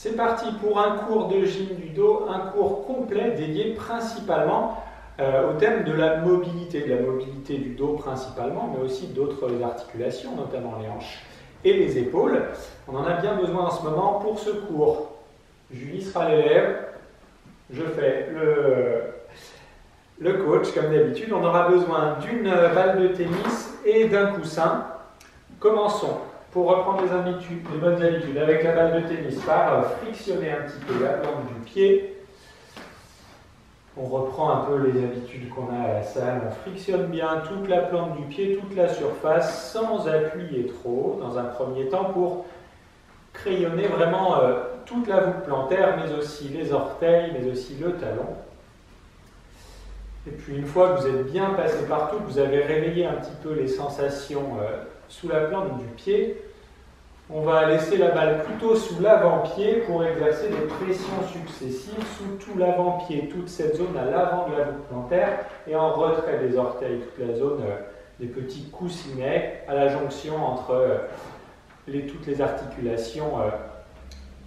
C'est parti pour un cours de gym du dos, un cours complet dédié principalement au thème de la mobilité du dos principalement, mais aussi d'autres articulations, notamment les hanches et les épaules. On en a bien besoin en ce moment pour ce cours. Julie sera l'élève, je fais le coach comme d'habitude. On aura besoin d'une balle de tennis et d'un coussin. Commençons. Pour reprendre les bonnes habitudes avec la balle de tennis, par frictionner un petit peu la plante du pied. On reprend un peu les habitudes qu'on a à la salle. On frictionne bien toute la plante du pied, toute la surface, sans appuyer trop, dans un premier temps, pour crayonner vraiment toute la voûte plantaire, mais aussi les orteils, mais aussi le talon. Et puis une fois que vous êtes bien passé partout, que vous avez réveillé un petit peu les sensations sous la plante du pied, on va laisser la balle plutôt sous l'avant-pied pour exercer des pressions successives sous tout l'avant-pied, toute cette zone à l'avant de la voûte plantaire, et en retrait des orteils, toute la zone des petits coussinets à la jonction entre toutes les articulations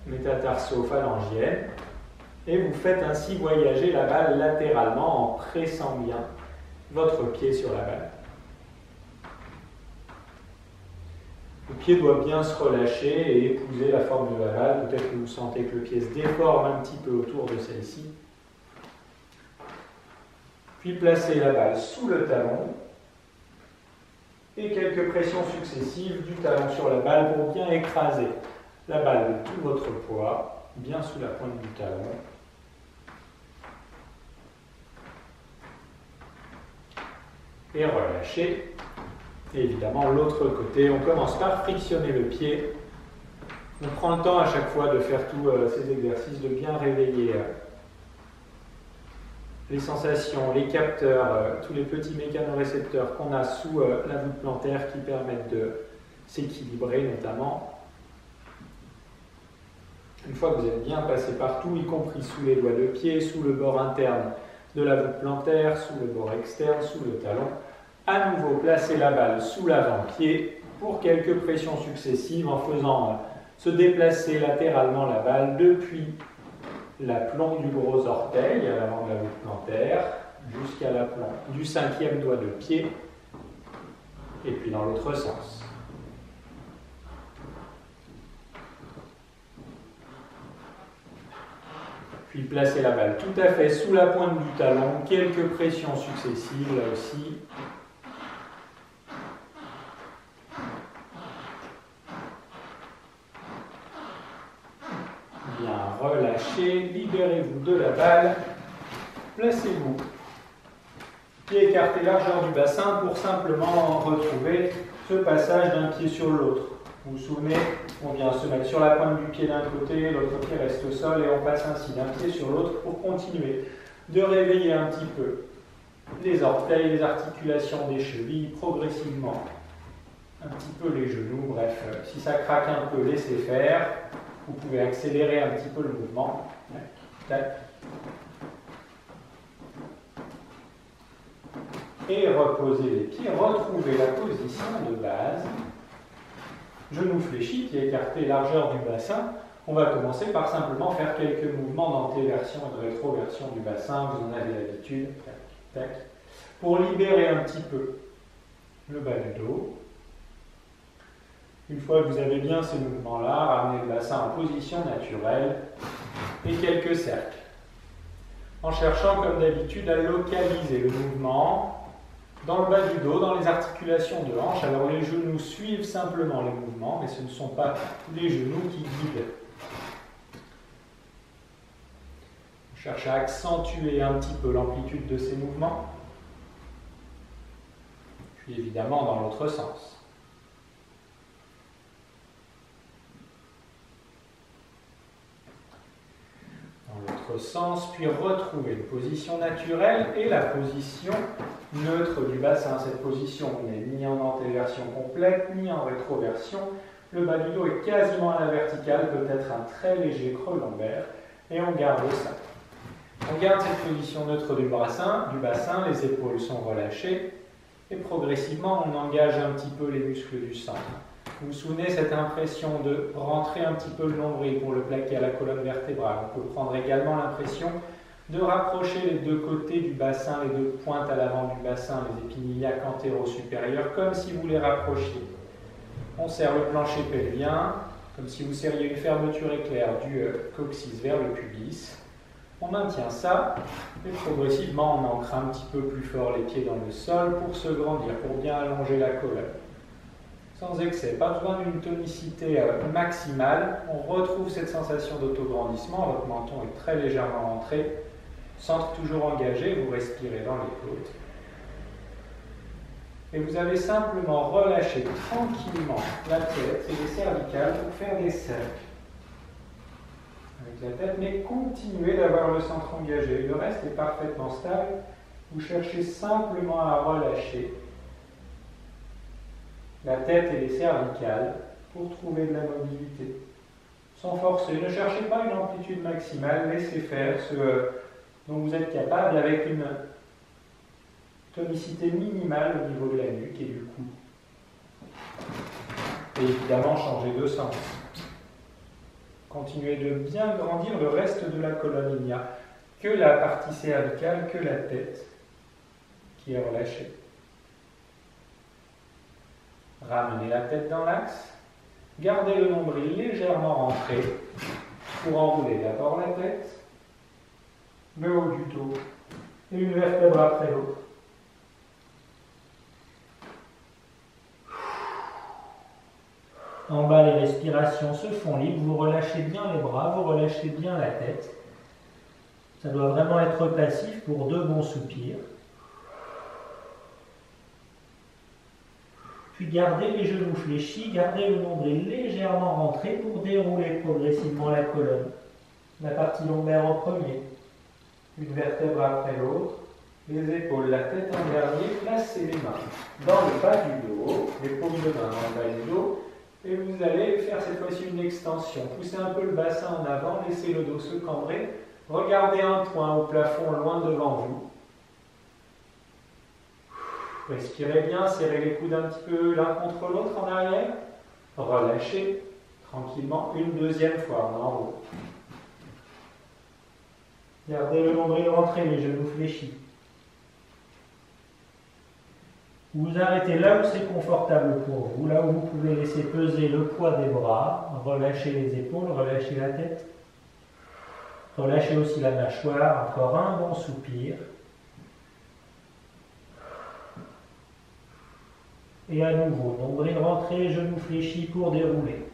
métatarso-phalangiennes. Et vous faites ainsi voyager la balle latéralement en pressant bien votre pied sur la balle. Le pied doit bien se relâcher et épouser la forme de la balle. Peut-être que vous sentez que le pied se déforme un petit peu autour de celle-ci. Puis placez la balle sous le talon et quelques pressions successives du talon sur la balle pour bien écraser la balle de tout votre poids, bien sous la pointe du talon. Et relâchez. Et évidemment, l'autre côté, on commence par frictionner le pied. On prend le temps à chaque fois de faire tous ces exercices, de bien réveiller les sensations, les capteurs, tous les petits mécanorécepteurs qu'on a sous la voûte plantaire qui permettent de s'équilibrer notamment. Une fois que vous êtes bien passé partout, y compris sous les doigts de pied, sous le bord interne de la voûte plantaire, sous le bord externe, sous le talon, à nouveau, placez la balle sous l'avant-pied pour quelques pressions successives en faisant se déplacer latéralement la balle depuis l'aplomb du gros orteil à l'avant de la voûte plantaire jusqu'à l'aplomb du 5e doigt de pied et puis dans l'autre sens. Puis placez la balle tout à fait sous la pointe du talon, quelques pressions successives là aussi. Relâchez, libérez-vous de la balle, placez-vous, pied écarté largeur du bassin pour simplement retrouver ce passage d'un pied sur l'autre. Vous vous souvenez, on vient se mettre sur la pointe du pied d'un côté, l'autre pied reste au sol et on passe ainsi d'un pied sur l'autre pour continuer de réveiller un petit peu les orteils, les articulations des chevilles progressivement, un petit peu les genoux, bref, si ça craque un peu, laissez faire. Vous pouvez accélérer un petit peu le mouvement. Et reposez les pieds, retrouvez la position de base. Genoux fléchis, pieds écartés, largeur du bassin. On va commencer par simplement faire quelques mouvements d'antéversion et de rétroversion du bassin. Vous en avez l'habitude. Pour libérer un petit peu le bas du dos. Une fois que vous avez bien ces mouvements-là, ramenez le bassin en position naturelle et quelques cercles. En cherchant, comme d'habitude, à localiser le mouvement dans le bas du dos, dans les articulations de hanche. Alors les genoux suivent simplement les mouvements, mais ce ne sont pas les genoux qui guident. On cherche à accentuer un petit peu l'amplitude de ces mouvements. Puis évidemment dans l'autre sens. Sens, puis retrouver une position naturelle et la position neutre du bassin. Cette position n'est ni en antéversion complète, ni en rétroversion. Le bas du dos est quasiment à la verticale, peut-être un très léger creux lombaire, et on garde ça. On garde cette position neutre du bassin, les épaules sont relâchées, et progressivement on engage un petit peu les muscles du centre. Vous vous souvenez cette impression de rentrer un petit peu le nombril pour le plaquer à la colonne vertébrale. On peut prendre également l'impression de rapprocher les deux côtés du bassin, les deux pointes à l'avant du bassin, les épiniliaques antéro-supérieurs, comme si vous les rapprochiez. On serre le plancher pelvien, comme si vous serriez une fermeture éclair du coccyx vers le pubis. On maintient ça, et progressivement on ancre un petit peu plus fort les pieds dans le sol pour se grandir, pour bien allonger la colonne. Sans excès, pas besoin d'une tonicité maximale. On retrouve cette sensation d'autograndissement, votre menton est très légèrement rentré. Centre toujours engagé, vous respirez dans les côtes. Et vous avez simplement relâché tranquillement la tête et les cervicales pour faire des cercles. Avec la tête, mais continuez d'avoir le centre engagé. Le reste est parfaitement stable. Vous cherchez simplement à relâcher la tête et les cervicales pour trouver de la mobilité. Sans forcer, ne cherchez pas une amplitude maximale, laissez faire ce dont vous êtes capable avec une tonicité minimale au niveau de la nuque et du cou. Et évidemment, changez de sens. Continuez de bien grandir le reste de la colonne. Il n'y a que la partie cervicale, que la tête qui est relâchée. Ramenez la tête dans l'axe. Gardez le nombril légèrement rentré pour enrouler d'abord la tête, le haut du dos et une vertèbre après l'autre. En bas, les respirations se font libres. Vous relâchez bien les bras, vous relâchez bien la tête. Ça doit vraiment être passif pour 2 bons soupirs. Puis gardez les genoux fléchis, gardez le nombril légèrement rentré pour dérouler progressivement la colonne. La partie lombaire en premier, une vertèbre après l'autre, les épaules, la tête en dernier, placez les mains dans le bas du dos, les paumes de main dans le bas du dos, et vous allez faire cette fois-ci une extension. Poussez un peu le bassin en avant, laissez le dos se cambrer, regardez un point au plafond loin devant vous. Respirez bien, serrez les coudes un petit peu l'un contre l'autre en arrière. Relâchez tranquillement une deuxième fois en haut. Gardez le nombril rentré, les genoux fléchis. Vous arrêtez là où c'est confortable pour vous, là où vous pouvez laisser peser le poids des bras. Relâchez les épaules, relâchez la tête. Relâchez aussi la mâchoire, encore un bon soupir. Et à nouveau, nombril rentré, genoux fléchis pour dérouler.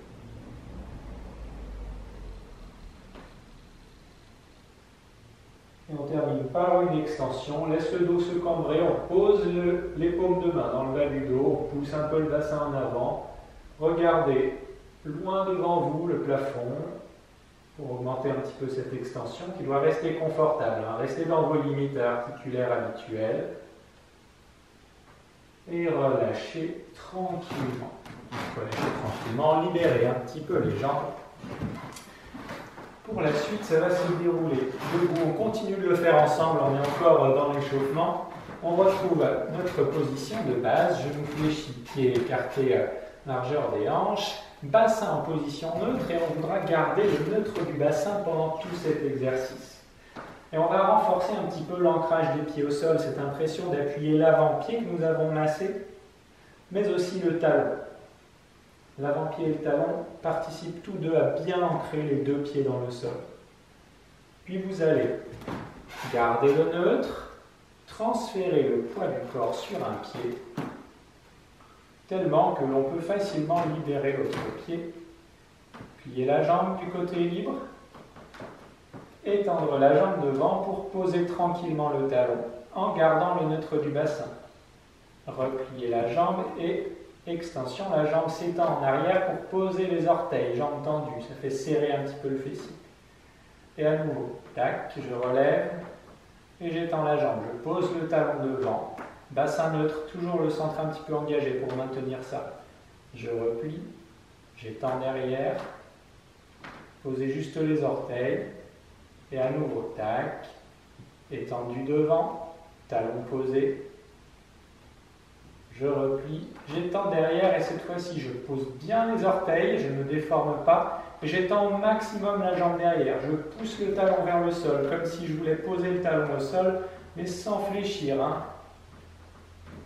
Et on termine par une extension. Laisse le dos se cambrer, on pose les paumes de main dans le bas du dos, on pousse un peu le bassin en avant. Regardez loin devant vous le plafond pour augmenter un petit peu cette extension qui doit rester confortable. Restez dans vos limites articulaires habituelles. Et relâchez tranquillement. Relâchez tranquillement, libérez un petit peu les jambes. Pour la suite, ça va se dérouler debout. On continue de le faire ensemble, on est encore dans l'échauffement. On retrouve notre position de base, genoux fléchis, pieds écartés, largeur des hanches, bassin en position neutre et on voudra garder le neutre du bassin pendant tout cet exercice. Et on va renforcer un petit peu l'ancrage des pieds au sol, cette impression d'appuyer l'avant-pied que nous avons massé, mais aussi le talon. L'avant-pied et le talon participent tous deux à bien ancrer les 2 pieds dans le sol. Puis vous allez garder le neutre, transférer le poids du corps sur un pied, tellement que l'on peut facilement libérer l'autre pied. Plier la jambe du côté libre. Étendre la jambe devant pour poser tranquillement le talon en gardant le neutre du bassin. Replier la jambe et extension, la jambe s'étend en arrière pour poser les orteils, jambes tendues, ça fait serrer un petit peu le fessier. Et à nouveau, tac, je relève et j'étends la jambe, je pose le talon devant, bassin neutre, toujours le centre un petit peu engagé pour maintenir ça. Je replie, j'étends derrière, posez juste les orteils. Et à nouveau, tac, étendu devant, talon posé. je replie, j'étends derrière et cette fois-ci je pose bien les orteils, je ne déforme pas, et j'étends au maximum la jambe derrière. Je pousse le talon vers le sol, comme si je voulais poser le talon au sol, mais sans fléchir. Hein.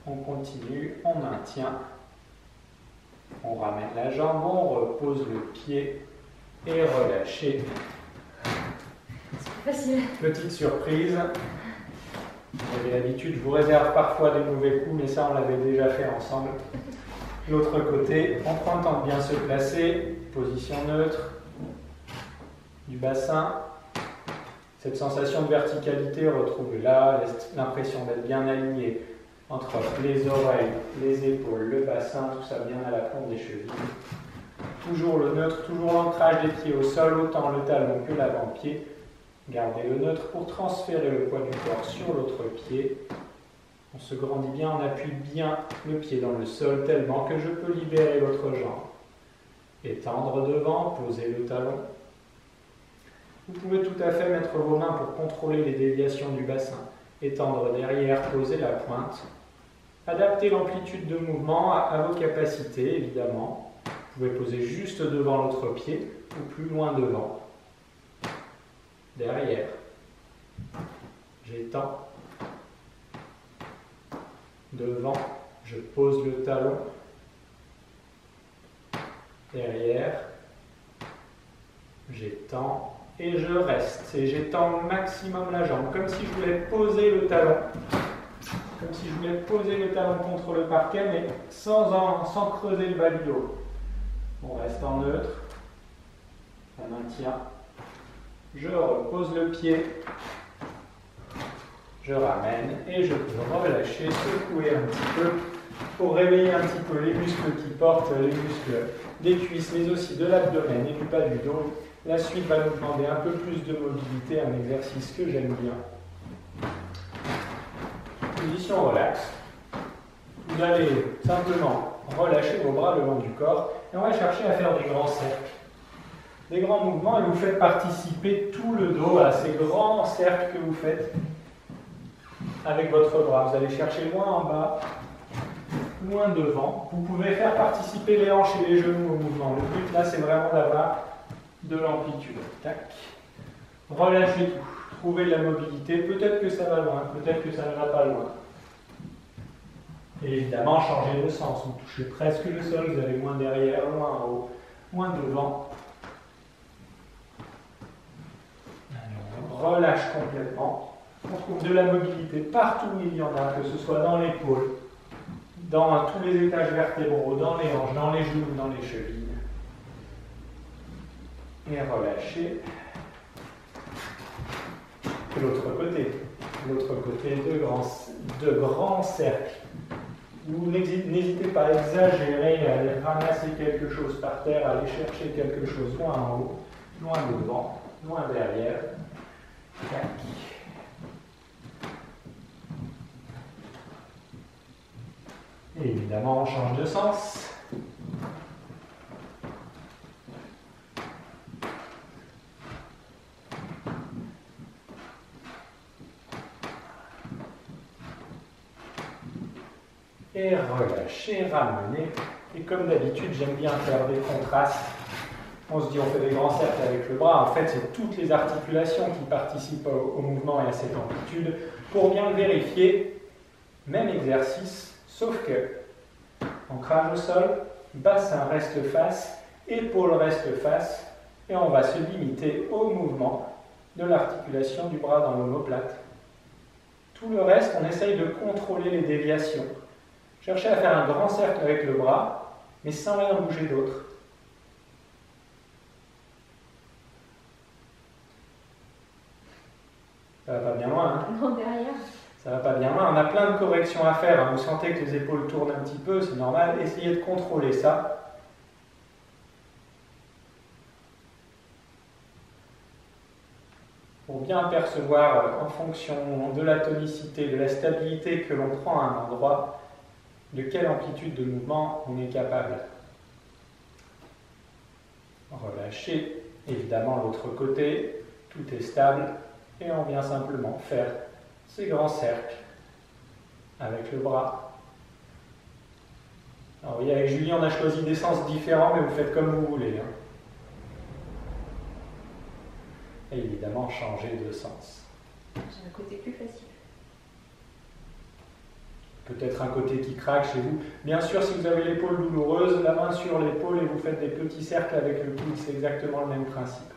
On continue, on maintient, on ramène la jambe, on repose le pied et relâchez. C'est plus facile. Petite surprise. Vous avez l'habitude, je vous réserve parfois des mauvais coups, mais ça on l'avait déjà fait ensemble. L'autre côté, on prend le temps de bien se placer, position neutre du bassin. Cette sensation de verticalité, retrouvez-la, l'impression d'être bien aligné entre les oreilles, les épaules, le bassin, tout ça bien à la pointe des chevilles. Toujours le neutre, toujours l'ancrage des pieds au sol, autant le talon que l'avant-pied. Gardez le neutre pour transférer le poids du corps sur l'autre pied. On se grandit bien, on appuie bien le pied dans le sol tellement que je peux libérer l'autre jambe. Étendre devant, poser le talon. Vous pouvez tout à fait mettre vos mains pour contrôler les déviations du bassin. Étendre derrière, poser la pointe. Adaptez l'amplitude de mouvement à vos capacités, évidemment. Vous pouvez poser juste devant l'autre pied ou plus loin devant. Derrière. J'étends. Devant, je pose le talon. Derrière. J'étends. Et je reste. Et j'étends au maximum la jambe, comme si je voulais poser le talon. Comme si je voulais poser le talon contre le parquet, mais sans creuser le bas du dos. On reste en neutre. On maintient. Je repose le pied. Je ramène et je peux relâcher, secouer un petit peu pour réveiller un petit peu les muscles qui portent, les muscles des cuisses, mais aussi de l'abdomen et du bas du dos. La suite va nous demander un peu plus de mobilité, un exercice que j'aime bien. Position relax. Vous allez simplement relâcher vos bras le long du corps et on va chercher à faire des grands cercles. Des grands mouvements et vous faites participer tout le dos à ces grands cercles que vous faites avec votre bras. Vous allez chercher loin en bas, loin devant. Vous pouvez faire participer les hanches et les genoux au mouvement. Le but là, c'est vraiment d'avoir de l'amplitude. Tac. Relâchez tout. Trouvez de la mobilité. Peut-être que ça va loin, peut-être que ça ne va pas loin. Et évidemment, changez de sens. Vous touchez presque le sol, vous allez loin derrière, loin en haut, loin devant. Alors, on relâche complètement. On trouve de la mobilité partout où il y en a, que ce soit dans l'épaule, dans tous les étages vertébraux, dans les hanches, dans les genoux, dans les chevilles. Et relâchez. De l'autre côté. De l'autre côté, de grands cercles. Vous n'hésitez pas à exagérer, à aller ramasser quelque chose par terre, à aller chercher quelque chose loin en haut, loin devant, loin derrière. Tac. Et évidemment, on change de sens. Et relâcher, ramener. Et comme d'habitude, j'aime bien faire des contrastes. On se dit, on fait des grands cercles avec le bras. En fait, c'est toutes les articulations qui participent au mouvement et à cette amplitude. Pour bien le vérifier, même exercice, sauf que ancrage au sol, bassin reste face, épaule reste face, et on va se limiter au mouvement de l'articulation du bras dans l'omoplate. Tout le reste, on essaye de contrôler les déviations. Cherchez à faire un grand cercle avec le bras, mais sans rien bouger d'autre. Ça va pas bien loin, hein? Non, derrière. Ça va pas bien loin. On a plein de corrections à faire. Hein. Vous sentez que les épaules tournent un petit peu, c'est normal. Essayez de contrôler ça. Pour bien percevoir, en fonction de la tonicité, de la stabilité que l'on prend à un endroit, de quelle amplitude de mouvement on est capable. Relâchez évidemment l'autre côté, tout est stable et on vient simplement faire ces grands cercles avec le bras. Alors oui, avec Julie, on a choisi des sens différents, mais vous faites comme vous voulez. Hein. Et évidemment, changer de sens. J'ai un côté plus facile. Peut-être un côté qui craque chez vous. Bien sûr, si vous avez l'épaule douloureuse, la main sur l'épaule et vous faites des petits cercles avec le coude, c'est exactement le même principe.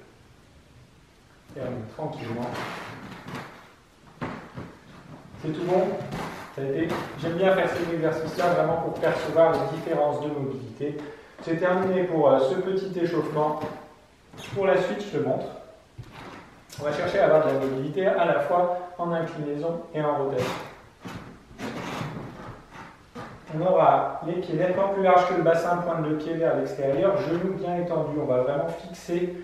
Termine tranquillement. C'est tout bon? J'aime bien faire cet exercice-là vraiment pour percevoir les différences de mobilité. C'est terminé pour ce petit échauffement. Pour la suite, je te montre. On va chercher à avoir de la mobilité à la fois en inclinaison et en rotation. On aura les pieds nettement plus larges que le bassin, pointe de pied vers l'extérieur, genoux bien étendus. On va vraiment fixer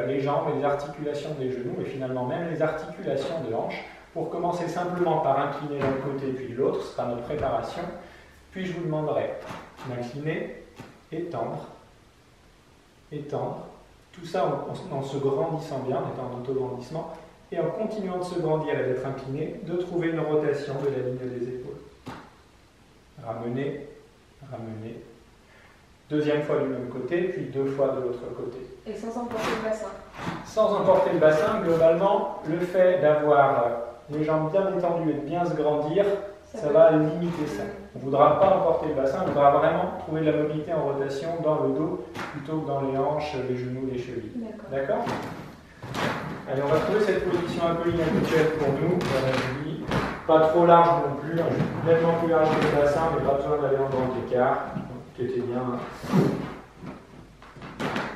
les jambes et les articulations des genoux et finalement même les articulations de hanches. Pour commencer simplement par incliner d'un côté puis de l'autre, ce sera notre préparation. Puis je vous demanderai d'incliner, étendre, étendre. Tout ça en se grandissant bien, en étant en autograndissement, et en continuant de se grandir et d'être incliné, de trouver une rotation de la ligne des épaules. Ramener, ramener. Deuxième fois du même côté, puis 2 fois de l'autre côté. Et sans emporter le bassin. Sans emporter le bassin, globalement, le fait d'avoir les jambes bien détendues et de bien se grandir, ça va limiter ça. On ne voudra pas emporter le bassin, on voudra vraiment trouver de la mobilité en rotation dans le dos, plutôt que dans les hanches, les genoux, les chevilles. D'accord? Allez, on va trouver cette position un peu inhabituelle pour nous, Julie. Pas trop large non plus, nettement plus large que le bassin, mais pas besoin d'aller en grand écart, qui était bien.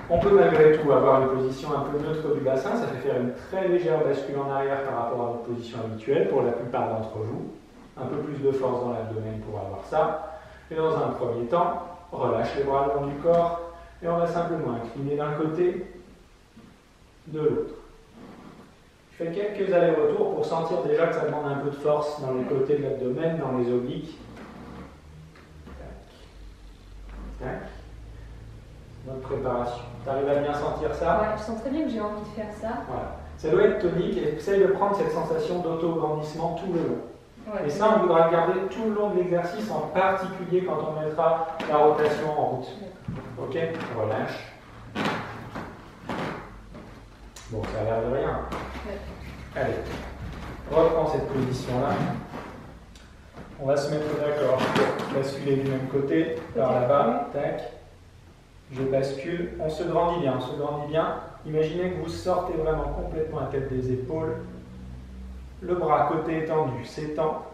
On peut malgré tout avoir une position un peu neutre du bassin, ça fait faire une très légère bascule en arrière par rapport à notre position habituelle pour la plupart d'entre vous. Un peu plus de force dans l'abdomen pour avoir ça. Et dans un premier temps, relâche les bras le long du corps et on va simplement incliner d'un côté, de l'autre. Je fais quelques allers-retours pour sentir déjà que ça demande un peu de force dans les côtés de l'abdomen, dans les obliques. Tac. Tac. Notre préparation. Tu arrives à bien sentir ça? Ouais, je sens très bien que j'ai envie de faire ça. Voilà. Ça doit être tonique et essaye de prendre cette sensation d'auto-grandissement tout le long. Ouais, et ça, on voudra le garder tout le long de l'exercice, en particulier quand on mettra la rotation en route. Ok? Relâche. Bon, ça a l'air de rien. Ouais. Allez, reprends cette position-là. On va se mettre d'accord pour basculer du même côté, par là-bas. Tac. Je bascule. On se grandit bien, on se grandit bien. Imaginez que vous sortez vraiment complètement la tête des épaules. Le bras côté étendu s'étend.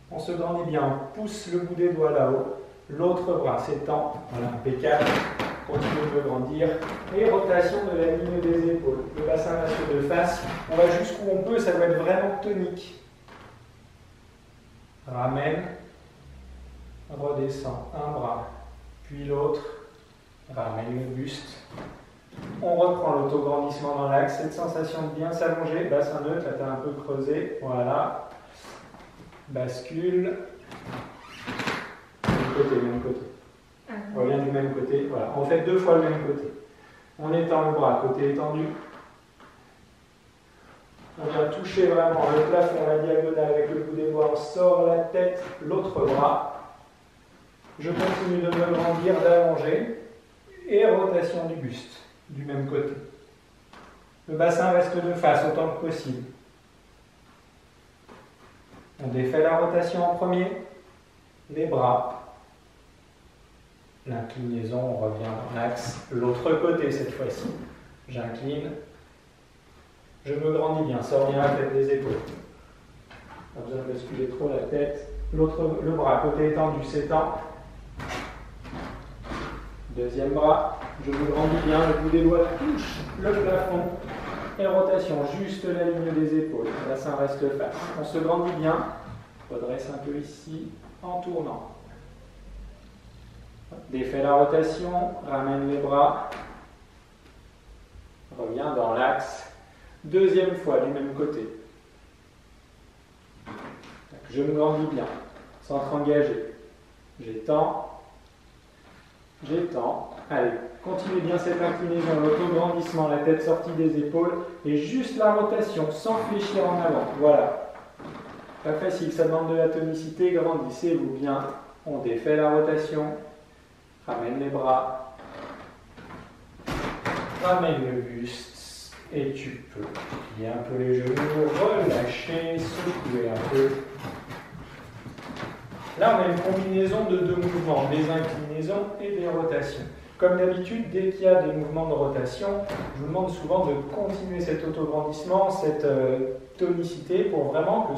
On se grandit bien, on pousse le bout des doigts là-haut. L'autre bras s'étend. Voilà, impeccable. Continue de grandir. Et rotation de la ligne des épaules. Le bassin reste de face. On va jusqu'où on peut, ça doit être vraiment tonique. Ramène. Redescend. Un bras, puis l'autre. Ramène le buste. On reprend l'autograndissement dans l'axe. Cette sensation de bien s'allonger. Bassin neutre, là tu as un peu creusé. Voilà. Bascule. Même côté, même côté. Revient du même côté. Voilà. On fait 2 fois le même côté. On étend le bras, côté étendu. On vient toucher vraiment le plafond, la diagonale avec le bout des doigts. On sort la tête, l'autre bras. Je continue de me grandir, d'allonger. Et rotation du buste, du même côté. Le bassin reste de face autant que possible. On défait la rotation en premier, les bras, l'inclinaison, on revient dans l'axe, l'autre côté cette fois-ci. J'incline, je me grandis bien, sors bien la tête des épaules. Pas besoin de basculer trop la tête. Le bras, côté étendu, s'étend. Deuxième bras, je me grandis bien, le bout des doigts touche le plafond. Et rotation, juste la ligne des épaules. Le bassin reste face. On se grandit bien. Redresse un peu ici en tournant. Défait la rotation, ramène les bras. Reviens dans l'axe. Deuxième fois du même côté. Je me grandis bien, centre engagé. J'étends. J'étends. Allez, continuez bien cette inclinaison, l'autograndissement, la tête sortie des épaules et juste la rotation sans fléchir en avant. Voilà. Pas facile, ça demande de la tonicité, grandissez-vous bien. On défait la rotation. Ramène les bras. Ramène le buste. Et tu peux plier un peu les genoux, relâcher, secouer un peu. Là, on a une combinaison de deux mouvements, des inclinaisons et des rotations. Comme d'habitude, dès qu'il y a des mouvements de rotation, je vous demande souvent de continuer cet autograndissement, cette tonicité, pour vraiment que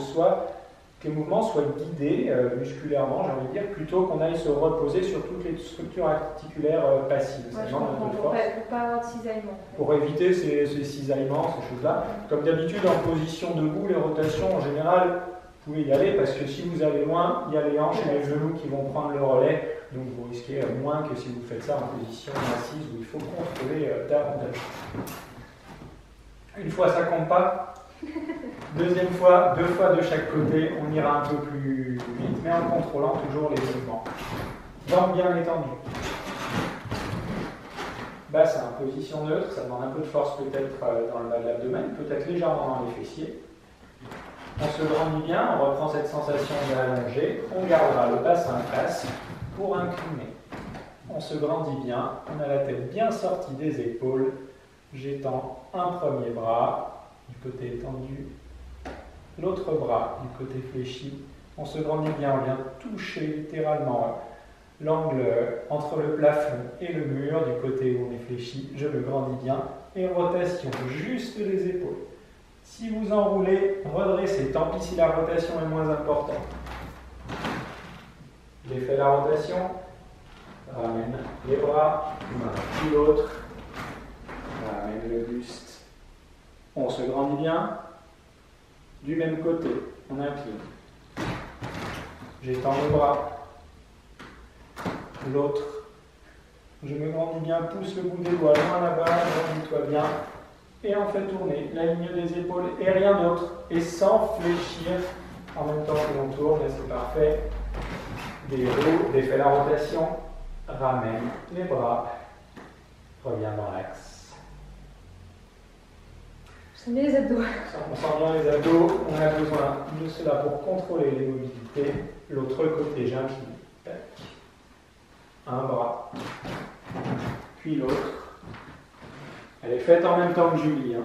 les mouvements soient guidés musculairement, j'ai envie de dire, plutôt qu'on aille se reposer sur toutes les structures articulaires passives. Moi, je comprends, pour pas avoir de cisaillement. Pour éviter ces cisaillements, ces choses-là. Comme d'habitude, en position debout, les rotations, en général, vous pouvez y aller, parce que si vous allez loin, il y a les hanches et les genoux qui vont prendre le relais. Donc vous risquez moins que si vous faites ça en position assise où il faut contrôler davantage. Une fois, ça ne compte pas. Deuxième fois, 2 fois de chaque côté, on ira un peu plus vite, mais en contrôlant toujours les mouvements. Jambes bien étendues. Bassin en position neutre, ça demande un peu de force peut-être dans le bas de l'abdomen, peut-être légèrement dans les fessiers. On se grandit bien, on reprend cette sensation d'allonger, on gardera le bassin face pour incliner. On se grandit bien, on a la tête bien sortie des épaules. J'étends un premier bras du côté étendu, l'autre bras du côté fléchi. On se grandit bien, on vient toucher littéralement l'angle entre le plafond et le mur du côté où on est fléchi. Je le grandis bien et rotation juste des épaules. Si vous enroulez, redressez, tant pis si la rotation est moins importante. Défait la rotation, ramène les bras, l'un puis l'autre, ramène le buste. On se grandit bien, du même côté, on incline. J'étends le bras, l'autre, je me grandis bien, pousse le bout des doigts loin là-bas, grandis-toi bien, et on fait tourner la ligne des épaules et rien d'autre, et sans fléchir en même temps que l'on tourne, et c'est parfait. Défait la rotation, ramène les bras, reviens dans l'axe. Je sens bien les abdos. On sent bien les abdos, on a besoin de cela pour contrôler les mobilités. L'autre côté, j'incline. Un bras, puis l'autre. Elle est faite en même temps que Julie.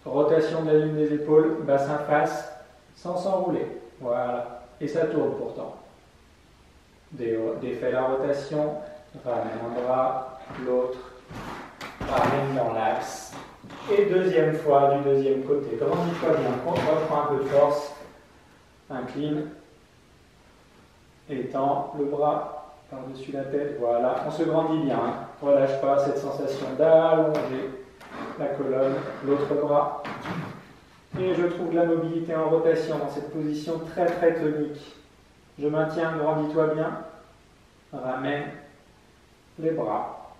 Rotation de la ligne des épaules, bassin face, sans s'enrouler. Voilà. Et ça tourne pourtant. Défait la rotation, ramène un bras, l'autre, ramène dans l'axe. Et deuxième fois du deuxième côté. Comment on fois bien, on reprend un peu de force, incline, étend le bras par-dessus la tête, voilà. On se grandit bien, relâche pas cette sensation d'allonger la colonne, l'autre bras. Et je trouve de la mobilité en rotation dans cette position très très tonique. Je maintiens, grandis-toi bien. Ramène les bras.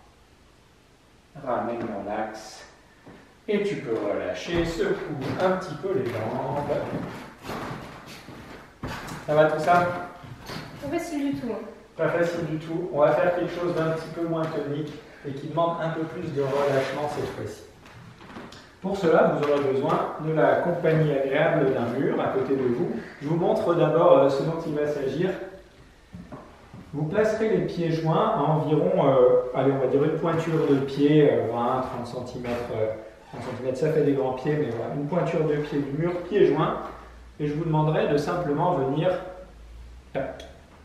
Ramène dans l'axe. Et tu peux relâcher, secoue un petit peu les jambes. Ça va tout ça? Pas facile du tout. Pas facile du tout. On va faire quelque chose d'un petit peu moins tonique et qui demande un peu plus de relâchement cette fois-ci. Pour cela, vous aurez besoin de la compagnie agréable d'un mur à côté de vous. Je vous montre d'abord ce dont il va s'agir. Vous placerez les pieds joints à environ, allez, on va dire une pointure de pied, 20-30 cm. 30 cm, ça fait des grands pieds, mais voilà, une pointure de pied du mur, pieds joints. Et je vous demanderai de simplement venir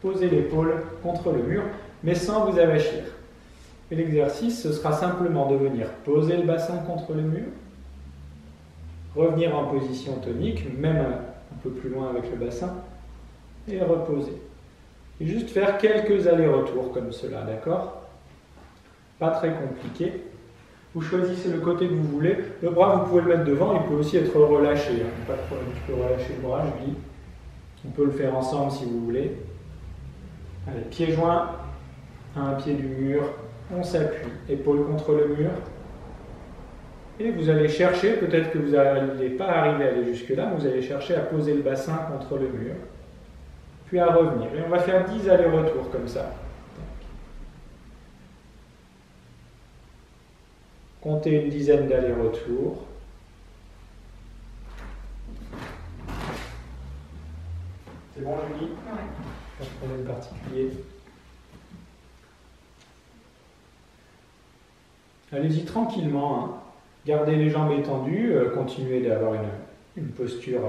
poser l'épaule contre le mur, mais sans vous avachir. Et l'exercice, ce sera simplement de venir poser le bassin contre le mur, revenir en position tonique, même un peu plus loin avec le bassin, et reposer. Et juste faire quelques allers-retours comme cela, d'accord? Pas très compliqué. Vous choisissez le côté que vous voulez. Le bras, vous pouvez le mettre devant, il peut aussi être relâché. Pas de problème, tu peux relâcher le bras, je dis. On peut le faire ensemble si vous voulez. Allez, pieds joints, à un pied du mur, on s'appuie, épaule contre le mur. Et vous allez chercher, peut-être que vous n'allez pas arriver à aller jusque-là, mais vous allez chercher à poser le bassin contre le mur, puis à revenir. Et on va faire 10 allers-retours comme ça. Comptez une dizaine C'est bon, Julie? Ouais. Pas de problème particulier. Allez-y tranquillement, hein. Gardez les jambes étendues, continuez d'avoir une posture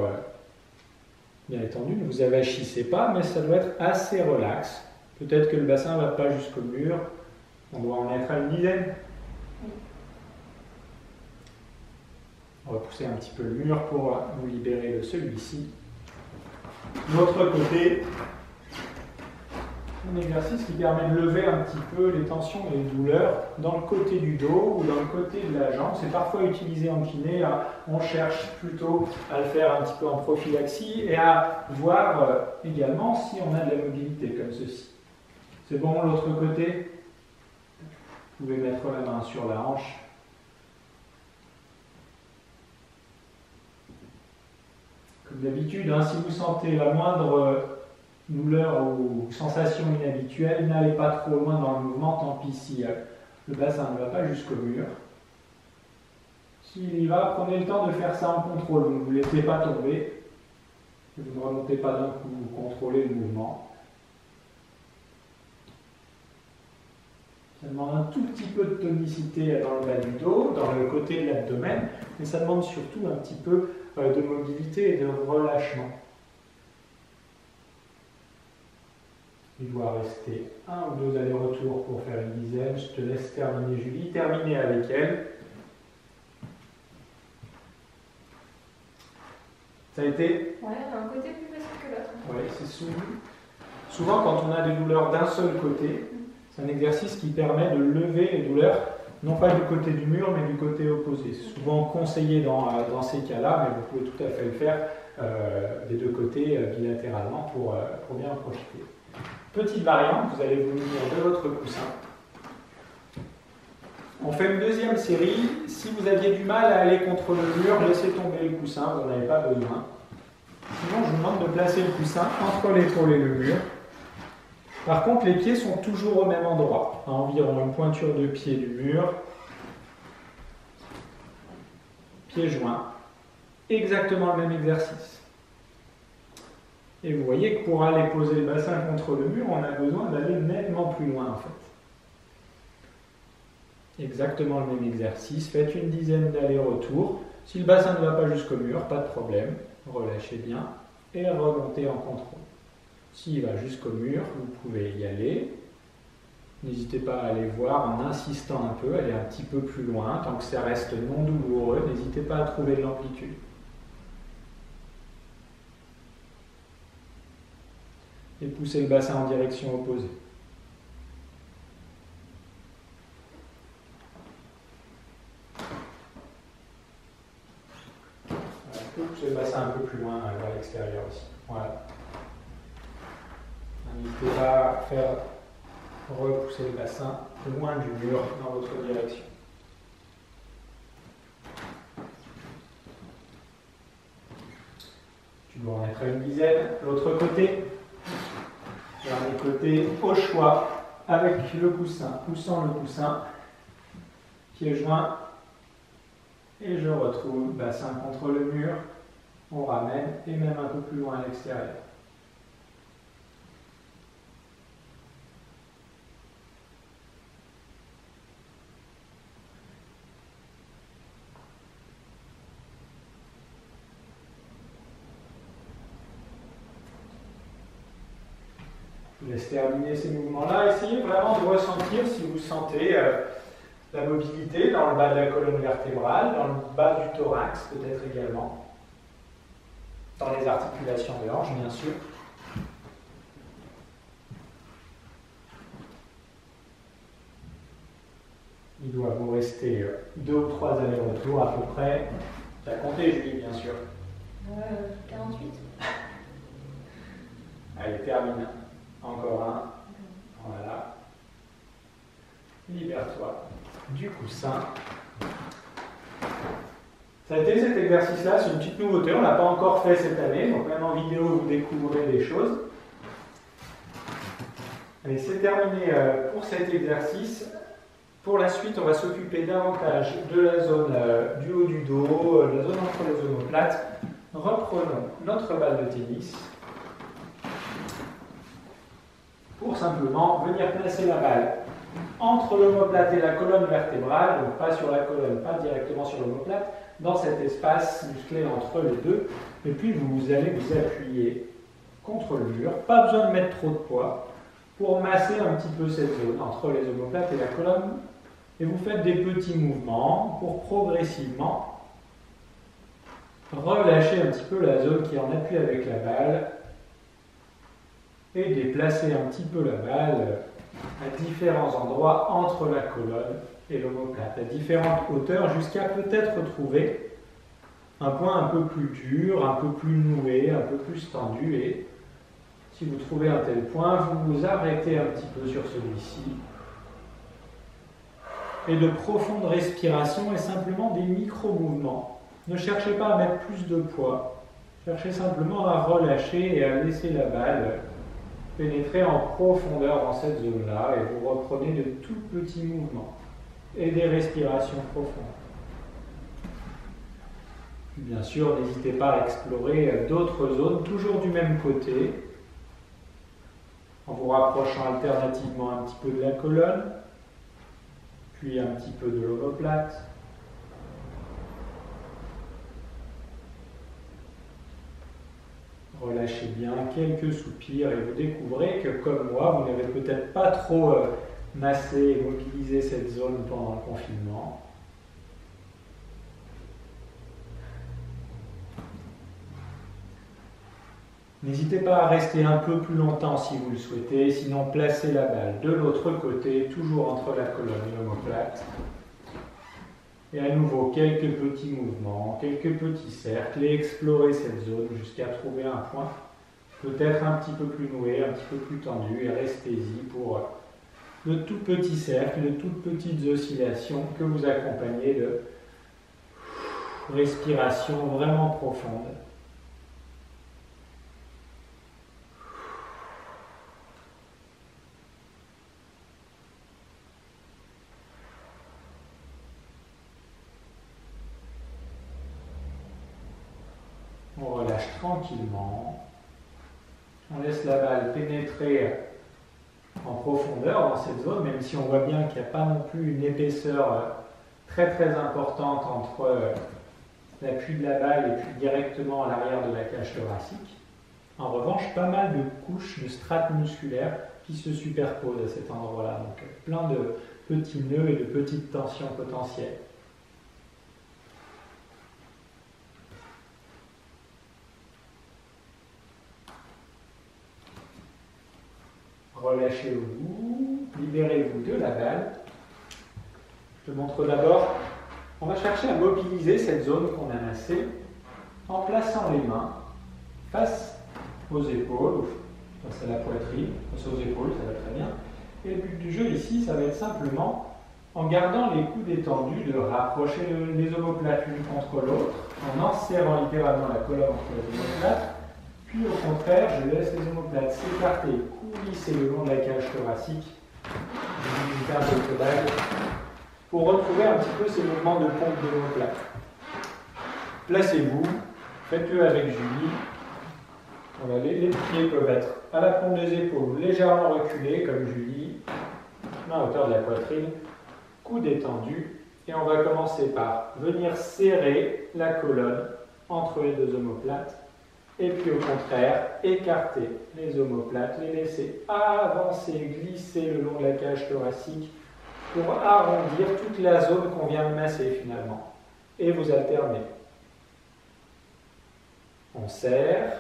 bien étendue. Ne vous avachissez pas, mais ça doit être assez relax. Peut-être que le bassin ne va pas jusqu'au mur. On doit en être à une dizaine. On va pousser un petit peu le mur pour nous libérer de celui-ci. L'autre côté, un exercice qui permet de lever un petit peu les tensions et les douleurs dans le côté du dos ou dans le côté de la jambe. C'est parfois utilisé en kiné. On cherche plutôt à le faire un petit peu en prophylaxie et à voir également si on a de la mobilité comme ceci. C'est bon, l'autre côté? Vous pouvez mettre la main sur la hanche. Comme d'habitude, hein, si vous sentez la moindre douleur ou sensation inhabituelle, n'allez pas trop loin dans le mouvement, tant pis si le bassin ne va pas jusqu'au mur. S'il y va, prenez le temps de faire ça en contrôle, vous ne vous laissez pas tomber, vous ne remontez pas d'un coup, vous contrôlez le mouvement. Ça demande un tout petit peu de tonicité dans le bas du dos, dans le côté de l'abdomen, mais ça demande surtout un petit peu de mobilité et de relâchement. Il doit rester 1 ou 2 allers-retours pour faire une dizaine. Je te laisse terminer, Julie. Terminer avec elle. Ça a été? Ouais, un côté plus facile que l'autre. Oui, c'est souvent quand on a des douleurs d'un seul côté, c'est un exercice qui permet de lever les douleurs, non pas du côté du mur, mais du côté opposé. C'est souvent conseillé dans ces cas-là, mais vous pouvez tout à fait le faire des deux côtés bilatéralement pour bien en profiter. Petite variante, vous allez vous munir de votre coussin. On fait une deuxième série. Si vous aviez du mal à aller contre le mur, laissez tomber le coussin, vous n'en avez pas besoin. Sinon, je vous demande de placer le coussin entre l'épaule et le mur. Par contre, les pieds sont toujours au même endroit, à environ une pointure de pied du mur. Pieds joints. Exactement le même exercice. Et vous voyez que pour aller poser le bassin contre le mur, on a besoin d'aller nettement plus loin en fait. Exactement le même exercice, faites une dizaine d'allers-retours. Si le bassin ne va pas jusqu'au mur, pas de problème, relâchez bien et remontez en contrôle. S'il va jusqu'au mur, vous pouvez y aller. N'hésitez pas à aller voir en insistant un peu, aller un petit peu plus loin, tant que ça reste non douloureux, n'hésitez pas à trouver de l'amplitude. Et poussez le bassin en direction opposée. Voilà, vous pouvez pousser le bassin un peu plus loin vers l'extérieur aussi. Voilà. N'hésitez pas à faire repousser le bassin loin du mur dans votre direction. Tu dois en être à une dizaine. L'autre côté. Dernier côté, au choix, avec le coussin ou sans le coussin, pieds joints, et je retrouve bassin contre le mur, on ramène, et même un peu plus loin à l'extérieur. Je vous laisse terminer ces mouvements-là. Essayez vraiment de ressentir si vous sentez la mobilité dans le bas de la colonne vertébrale, dans le bas du thorax peut-être également, dans les articulations des hanches bien sûr. Il doit vous rester 2 ou 3 allers-retours à peu près. Tu as compté, Julie, bien sûr. 48. Allez, termine. Encore un. Voilà. Libère-toi du coussin. Ça a été cet exercice-là, c'est une petite nouveauté, on ne l'a pas encore fait cette année, donc même en vidéo vous découvrez des choses. Allez, c'est terminé pour cet exercice. Pour la suite, on va s'occuper davantage de la zone du haut du dos, la zone entre les omoplates. Reprenons notre balle de tennis. simplement venir placer la balle entre l'omoplate et la colonne vertébrale, donc pas sur la colonne, pas directement sur l'omoplate, dans cet espace musclé entre les deux, et puis vous allez vous appuyer contre le mur, pas besoin de mettre trop de poids, pour masser un petit peu cette zone entre les omoplates et la colonne, et vous faites des petits mouvements pour progressivement relâcher un petit peu la zone qui est en appui avec la balle, et déplacer un petit peu la balle à différents endroits entre la colonne et l'omoplate, à différentes hauteurs, jusqu'à peut-être trouver un point un peu plus dur, un peu plus noué, un peu plus tendu, et si vous trouvez un tel point, vous vous arrêtez un petit peu sur celui-ci, et de profondes respirations et simplement des micro-mouvements. Ne cherchez pas à mettre plus de poids, cherchez simplement à relâcher et à laisser la balle pénétrer en profondeur dans cette zone-là, et vous reprenez de tout petits mouvements et des respirations profondes. Bien sûr, n'hésitez pas à explorer d'autres zones, toujours du même côté, en vous rapprochant alternativement un petit peu de la colonne, puis un petit peu de l'omoplate. Relâchez bien quelques soupirs et vous découvrez que, comme moi, vous n'avez peut-être pas trop massé et mobilisé cette zone pendant le confinement. N'hésitez pas à rester un peu plus longtemps si vous le souhaitez, sinon placez la balle de l'autre côté, toujours entre la colonne et l'omoplate. Et à nouveau, quelques petits mouvements, quelques petits cercles, et explorez cette zone jusqu'à trouver un point, peut-être un petit peu plus noué, un petit peu plus tendu, et restez-y pour de tout petits cercles, de toutes petites oscillations que vous accompagnez de respiration vraiment profonde. On relâche tranquillement, on laisse la balle pénétrer en profondeur dans cette zone, même si on voit bien qu'il n'y a pas non plus une épaisseur très très importante entre l'appui de la balle et puis directement à l'arrière de la cage thoracique. En revanche, pas mal de couches, de strates musculaires qui se superposent à cet endroit-là, donc plein de petits nœuds et de petites tensions potentielles. Relâchez-vous, libérez-vous de la balle. Je te montre d'abord, on va chercher à mobiliser cette zone qu'on a massée en plaçant les mains face aux épaules, face à la poitrine, face aux épaules, ça va très bien. Et le but du jeu ici, ça va être simplement, en gardant les coudes détendus, de rapprocher les omoplates l'une contre l'autre, en enserrant littéralement la colonne entre les omoplates. Puis au contraire, je laisse les omoplates s'écarter, coulisser le long de la cage thoracique, une carte de vague, pour retrouver un petit peu ces mouvements de pompe de l'omoplate. Placez-vous, faites-le avec Julie. Voilà, les pieds peuvent être à la pointe des épaules, légèrement reculés comme Julie, à hauteur de la poitrine, coude étendu. Et on va commencer par venir serrer la colonne entre les deux omoplates. Et puis au contraire, écarter les omoplates, les laisser avancer, glisser le long de la cage thoracique pour arrondir toute la zone qu'on vient de masser finalement. Et vous alternez. On serre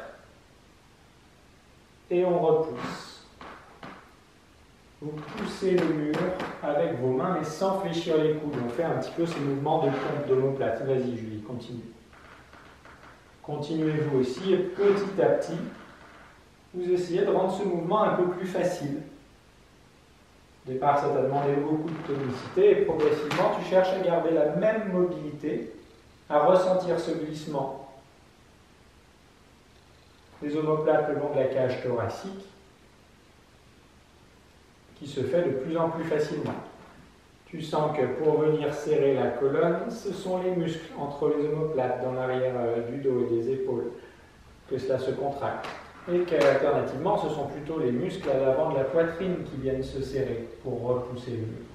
et on repousse. Vous poussez le mur avec vos mains mais sans fléchir les coudes. On fait un petit peu ce mouvement de pompe d'omoplate. Vas-y Julie, continue. Continuez vous aussi, et petit à petit, vous essayez de rendre ce mouvement un peu plus facile. Au départ, ça t'a demandé beaucoup de tonicité, et progressivement, tu cherches à garder la même mobilité, à ressentir ce glissement des omoplates le long de la cage thoracique, qui se fait de plus en plus facilement. Tu sens que pour venir serrer la colonne, ce sont les muscles entre les omoplates dans l'arrière du dos et des épaules que cela se contracte. et qu'alternativement, ce sont plutôt les muscles à l'avant de la poitrine qui viennent se serrer pour repousser le mur.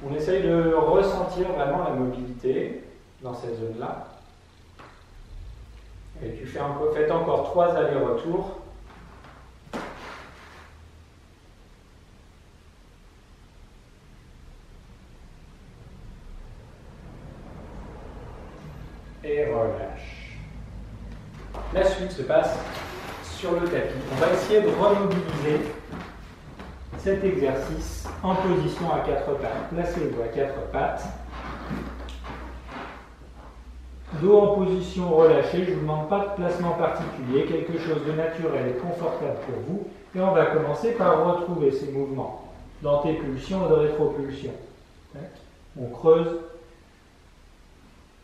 On essaye de ressentir vraiment la mobilité dans cette zone-là. Et tu faites encore 3 allers-retours. Et relâche. La suite se passe sur le tapis. On va essayer de remobiliser cet exercice en position à 4 pattes. Placez-vous à 4 pattes. Dos en position relâchée. Je ne vous demande pas de placement particulier, quelque chose de naturel et confortable pour vous. Et on va commencer par retrouver ces mouvements d'antépulsion et de rétropulsion. On creuse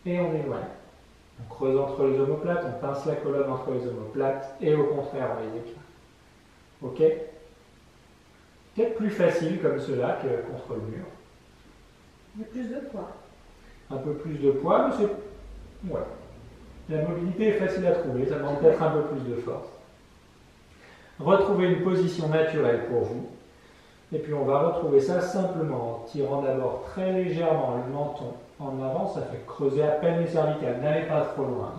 et on éloigne. On creuse entre les omoplates, on pince la colonne entre les omoplates et au contraire on les éclate. Ok? Peut-être plus facile comme cela que contre le mur. Il y a plus de poids. Un peu plus de poids, mais c'est... Ouais. La mobilité est facile à trouver, ça demande peut-être un peu plus de force. Retrouvez une position naturelle pour vous. Et puis on va retrouver ça simplement en tirant d'abord très légèrement le menton en avant, ça fait creuser à peine les cervicales, n'allez pas trop loin.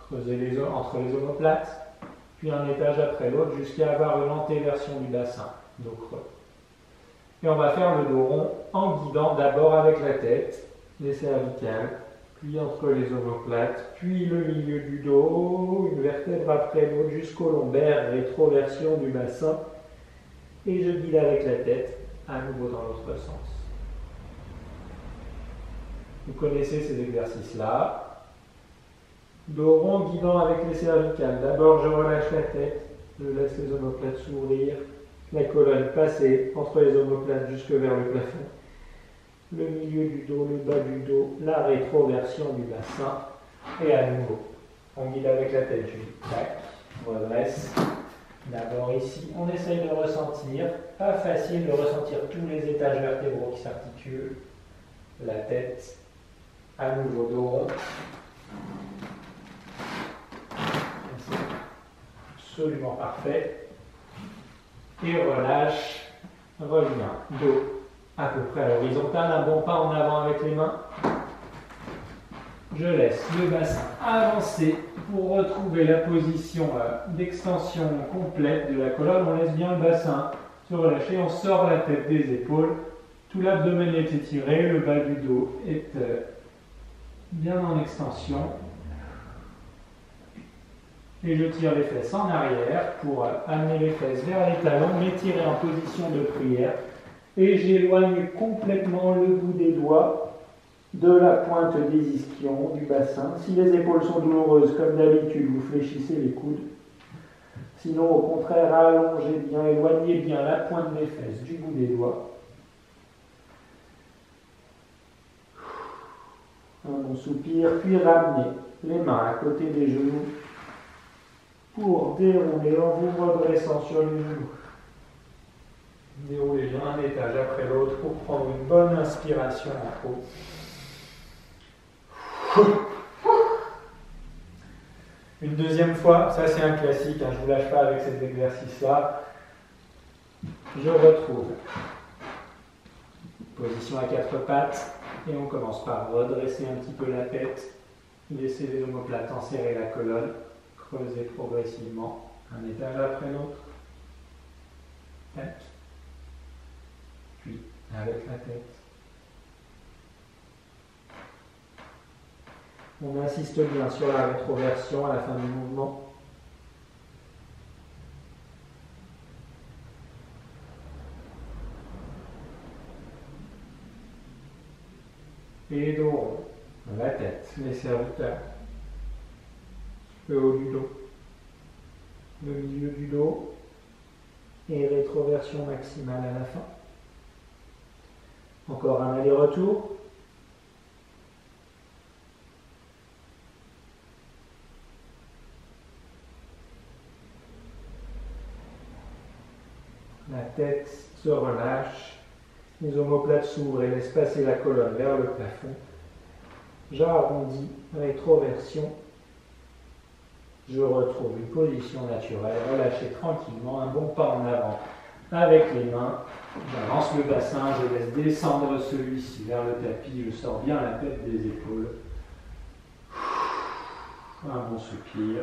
Creusez entre les omoplates, puis un étage après l'autre jusqu'à avoir une antéversion du bassin, dos creux. Et on va faire le dos rond en guidant d'abord avec la tête, les cervicales, puis entre les omoplates, puis le milieu du dos, une vertèbre après l'autre jusqu'au lombaire, rétroversion du bassin. Et je guide avec la tête, à nouveau dans l'autre sens. Vous connaissez ces exercices-là. Dos rond guidant avec les cervicales. D'abord, je relâche la tête, je laisse les omoplates s'ouvrir, la colonne passer entre les omoplates jusque vers le plafond. Le milieu du dos, le bas du dos, la rétroversion du bassin. Et à nouveau, on guide avec la tête. Je dis tac, redresse. D'abord ici, on essaye de ressentir, pas facile de ressentir tous les étages vertébraux qui s'articulent, la tête, à nouveau dos rond. C'est absolument parfait. Et relâche, revient, dos à peu près à l'horizontale, un bon pas en avant avec les mains. Je laisse le bassin avancer pour retrouver la position d'extension complète de la colonne. On laisse bien le bassin se relâcher, on sort la tête des épaules, tout l'abdomen est étiré, le bas du dos est bien en extension. Et je tire les fesses en arrière pour amener les fesses vers les talons, m'étirer en position de prière. Et j'éloigne complètement le bout des doigts de la pointe des ischions, du bassin. Si les épaules sont douloureuses, comme d'habitude, vous fléchissez les coudes. Sinon, au contraire, allongez bien, éloignez bien la pointe des fesses du bout des doigts. Un bon soupir, puis ramenez les mains à côté des genoux pour dérouler en vous redressant sur les genoux. Déroulez bien un étage après l'autre pour prendre une bonne inspiration en haut. Une deuxième fois, ça c'est un classique, je ne vous lâche pas avec cet exercice-là. Je retrouve position à 4 pattes et on commence par redresser un petit peu la tête, laisser les omoplates enserrer la colonne, creuser progressivement un étage après l'autre. Tac. Puis avec la tête. On insiste bien sur la rétroversion à la fin du mouvement. Et dos rond, la tête, les cervicales, le haut du dos, le milieu du dos et rétroversion maximale à la fin. Encore un aller-retour. La tête se relâche, les omoplates s'ouvrent et laissent passer la colonne vers le plafond. J'arrondis, rétroversion. Je retrouve une position naturelle, relâchez tranquillement, un bon pas en avant avec les mains. J'avance le bassin, je laisse descendre celui-ci vers le tapis, je sors bien la tête des épaules. Un bon soupir.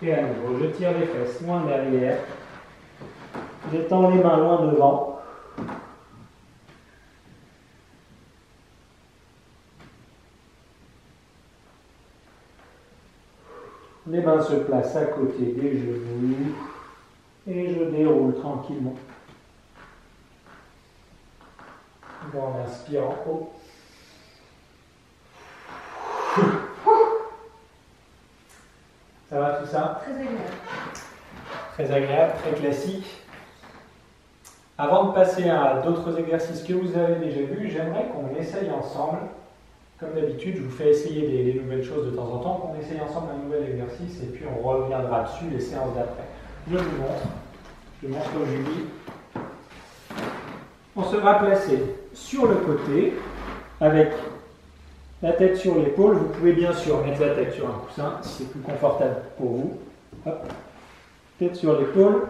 Et à nouveau, je tire les fesses loin derrière. J'étends les mains loin devant. Les mains se placent à côté des genoux et je déroule tranquillement. En inspirant haut. Ça va tout ça? Très agréable. Très agréable, très classique. Avant de passer à d'autres exercices que vous avez déjà vus, j'aimerais qu'on essaye ensemble. Comme d'habitude, je vous fais essayer des nouvelles choses de temps en temps, qu'on essaye ensemble un nouvel exercice et puis on reviendra dessus les séances d'après. Je vous montre. Je montre au Julie. On sera placé sur le côté avec la tête sur l'épaule. Vous pouvez bien sûr mettre la tête sur un coussin si c'est plus confortable pour vous. Hop. Tête sur l'épaule.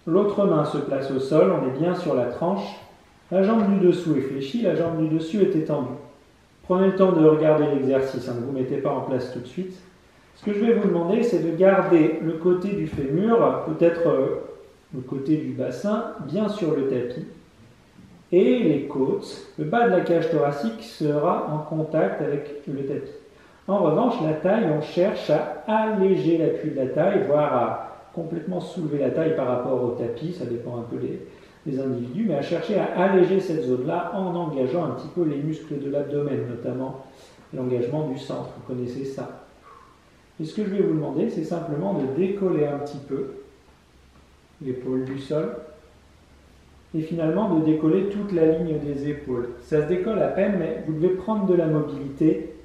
L'autre main se place au sol, on est bien sur la tranche. La jambe du dessous est fléchie, la jambe du dessus est étendue. Prenez le temps de regarder l'exercice, ne vous mettez pas en place tout de suite. Ce que je vais vous demander, c'est de garder le côté du fémur, peut-être le côté du bassin, bien sur le tapis. Et les côtes, le bas de la cage thoracique sera en contact avec le tapis. En revanche, la taille, on cherche à alléger l'appui de la taille, voire à complètement soulever la taille par rapport au tapis, ça dépend un peu des individus, mais à chercher à alléger cette zone-là en engageant un petit peu les muscles de l'abdomen, notamment l'engagement du centre, vous connaissez ça. Et ce que je vais vous demander, c'est simplement de décoller un petit peu l'épaule du sol, et finalement de décoller toute la ligne des épaules. Ça se décolle à peine, mais vous devez prendre de la mobilité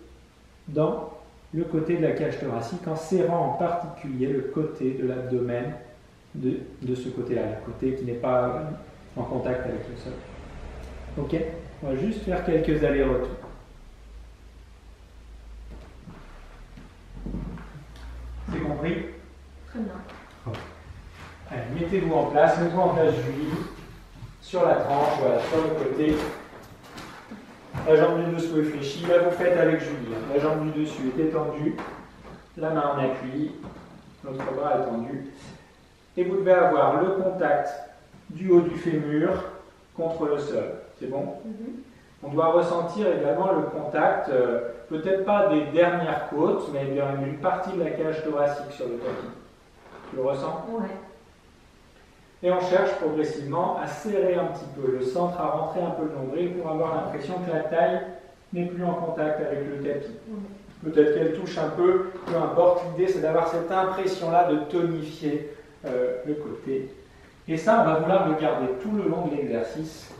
dans le côté de la cage thoracique en serrant en particulier le côté de l'abdomen de ce côté-là, le côté qui n'est pas en contact avec le sol. Ok? On va juste faire quelques allers-retours. C'est compris? Très bien. Allez, mettez-vous en place, Julie, sur la tranche, voilà, sur le côté. La jambe du dessous est fléchie, là vous faites avec Julie. La jambe du dessus est étendue, la main en appui, l'autre bras est tendu. Et vous devez avoir le contact du haut du fémur contre le sol. C'est bon? On doit ressentir également le contact, peut-être pas des dernières côtes, mais bien une partie de la cage thoracique sur le tapis. Tu le ressens? Ouais. Et on cherche progressivement à serrer un petit peu le centre, à rentrer un peu le nombril pour avoir l'impression que la taille n'est plus en contact avec le tapis. Peut-être qu'elle touche un peu, peu importe. L'idée, c'est d'avoir cette impression-là de tonifier le côté. Et ça, on va vouloir le garder tout le long de l'exercice.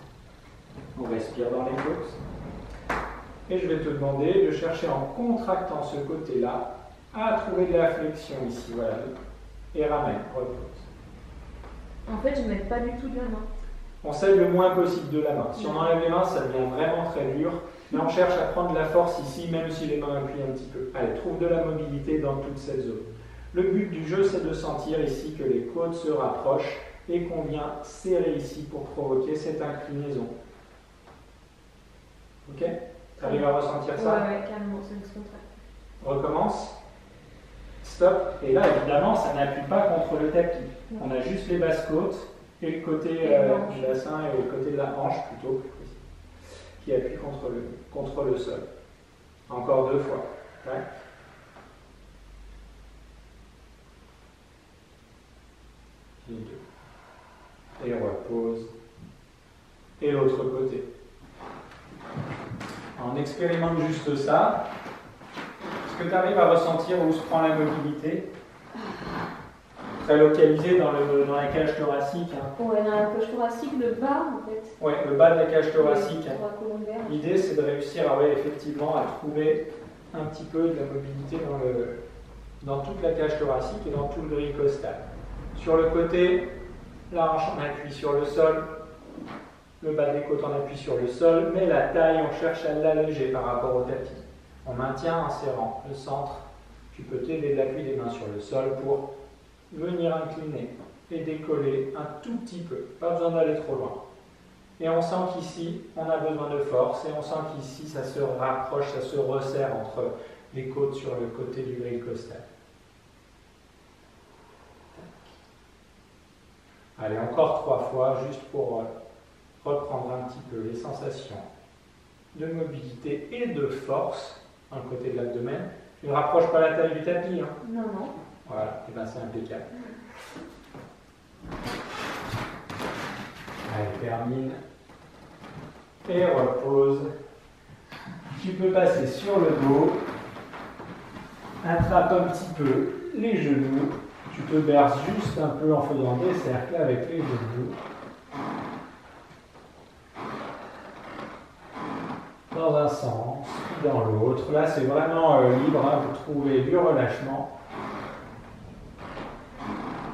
On respire dans les côtes. Et je vais te demander de chercher en contractant ce côté-là à trouver de la flexion ici. Voilà. Et ramène, repose. En fait, je ne mets pas du tout de la main. On s'aide le moins possible de la main. Si on enlève les mains, ça devient vraiment très dur. Mais on cherche à prendre de la force ici, même si les mains appuient un petit peu. Allez, trouve de la mobilité dans toute cette zone. Le but du jeu, c'est de sentir ici que les côtes se rapprochent et qu'on vient serrer ici pour provoquer cette inclinaison. Ok? Tu arrives à ressentir ça? Ouais, carrément, c'est une contract. Recommence. Stop. Et là, évidemment, ça n'appuie pas contre le tapis. On a juste les basses côtes et le côté du bassin et le côté de la hanche plutôt, qui appuie contre le sol. Encore 2 fois. Ouais. Et 2. Et repose. Et l'autre côté. On expérimente juste ça. Est-ce que tu arrives à ressentir où se prend la mobilité? Très localisé dans la cage thoracique. Hein. Ouais, dans la cage thoracique, le bas en fait. Oui, le bas de la cage thoracique. Hein. L'idée, c'est de réussir effectivement à trouver un petit peu de la mobilité dans toute la cage thoracique et dans tout le grille costal. Sur le côté, la hanche en appui sur le sol. Le bas des côtes, on appuie sur le sol, mais la taille, on cherche à l'alléger par rapport au tapis. On maintient en serrant le centre. Tu peux t'aider de l'appui des mains sur le sol pour venir incliner et décoller un tout petit peu. Pas besoin d'aller trop loin. Et on sent qu'ici, on a besoin de force, et on sent qu'ici, ça se rapproche, ça se resserre entre les côtes sur le côté du grille costal. Allez, encore 3 fois, juste pour reprendre un petit peu les sensations de mobilité et de force, un côté de l'abdomen. Tu ne rapproches pas la taille du tapis. Hein. Non, non. Voilà, et bien c'est impeccable. Allez, termine. Et repose. Tu peux passer sur le dos. Attrape un petit peu les genoux. Tu te berces juste un peu en faisant des cercles avec les genoux. Dans un sens, dans l'autre. Là, c'est vraiment libre. Hein. Vous trouvez du relâchement.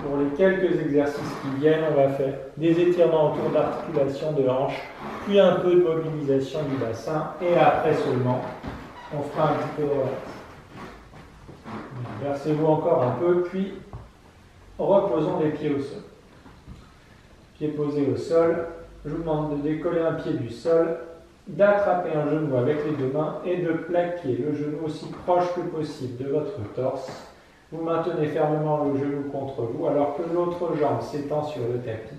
Pour les quelques exercices qui viennent, on va faire des étirements autour de l'articulation de hanche, puis un peu de mobilisation du bassin, et après seulement, on fera un petit peu de relax. Versez-vous encore un peu, puis reposons les pieds au sol. Pieds posés au sol, je vous demande de décoller un pied du sol, d'attraper un genou avec les 2 mains et de plaquer le genou aussi proche que possible de votre torse. Vous maintenez fermement le genou contre vous alors que l'autre jambe s'étend sur le tapis.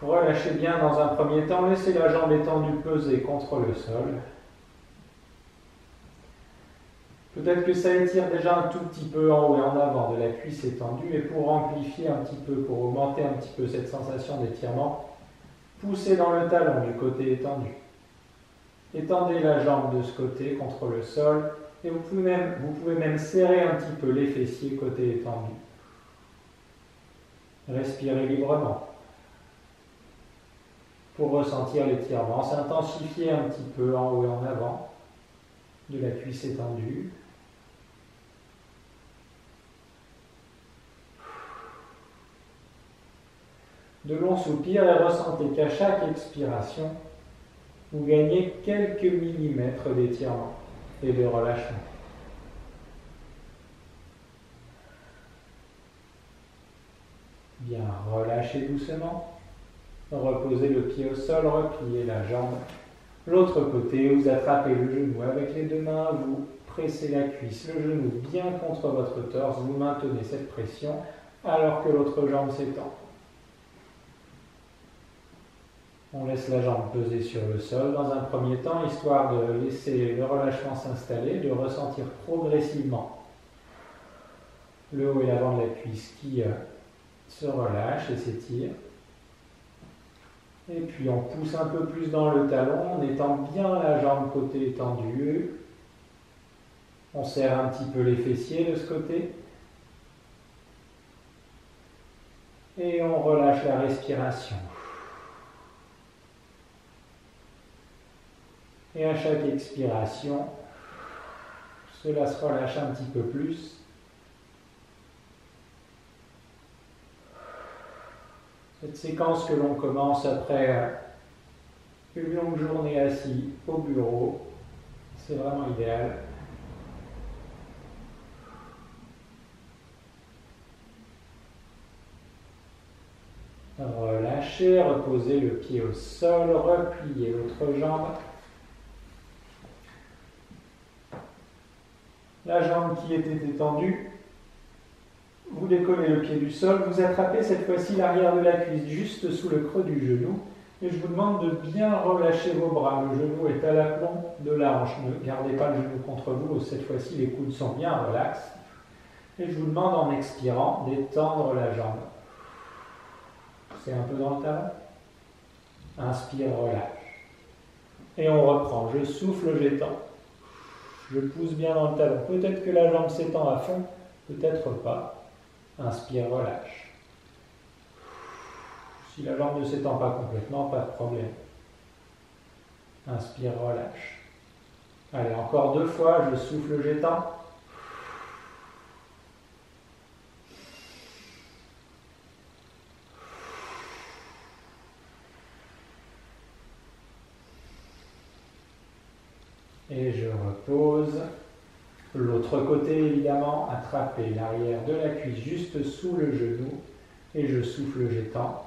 Relâchez bien dans un premier temps, laissez la jambe étendue peser contre le sol. Peut-être que ça étire déjà un tout petit peu en haut et en avant de la cuisse étendue, et pour amplifier un petit peu, pour augmenter un petit peu cette sensation d'étirement, poussez dans le talon du côté étendu. Étendez la jambe de ce côté contre le sol, et vous pouvez même serrer un petit peu les fessiers côté étendu. Respirez librement. Pour ressentir l'étirement, s'intensifier un petit peu en haut et en avant de la cuisse étendue. De longs soupirs et ressentez qu'à chaque expiration, vous gagnez quelques millimètres d'étirement et de relâchement. Bien, relâchez doucement. Reposez le pied au sol, repliez la jambe. L'autre côté, vous attrapez le genou avec les 2 mains, vous pressez la cuisse, le genou bien contre votre torse, vous maintenez cette pression alors que l'autre jambe s'étend. On laisse la jambe peser sur le sol dans un premier temps, histoire de laisser le relâchement s'installer, de ressentir progressivement le haut et l'avant de la cuisse qui se relâche et s'étire. Et puis on pousse un peu plus dans le talon, en étend bien la jambe côté étendu. On serre un petit peu les fessiers de ce côté. Et on relâche la respiration. Et à chaque expiration, cela se relâche un petit peu plus. Cette séquence que l'on commence après une longue journée assis au bureau, c'est vraiment idéal. Relâchez, reposez le pied au sol, repliez l'autre jambe. La jambe qui était étendue, vous décollez le pied du sol, vous attrapez cette fois-ci l'arrière de la cuisse juste sous le creux du genou et je vous demande de bien relâcher vos bras. Le genou est à l'aplomb de la hanche, ne gardez pas le genou contre vous, cette fois-ci les coudes sont bien relax. Et je vous demande en expirant d'étendre la jambe. C'est un peu dans le talon. Inspire, relâche. Et on reprend, je souffle, j'étends. Je pousse bien dans le talon. Peut-être que la jambe s'étend à fond, peut-être pas. Inspire, relâche. Si la jambe ne s'étend pas complètement, pas de problème. Inspire, relâche. Allez, encore 2 fois, je souffle, j'étends. Et je repose. L'autre côté, évidemment, attrapez l'arrière de la cuisse juste sous le genou. Et je souffle, j'étends.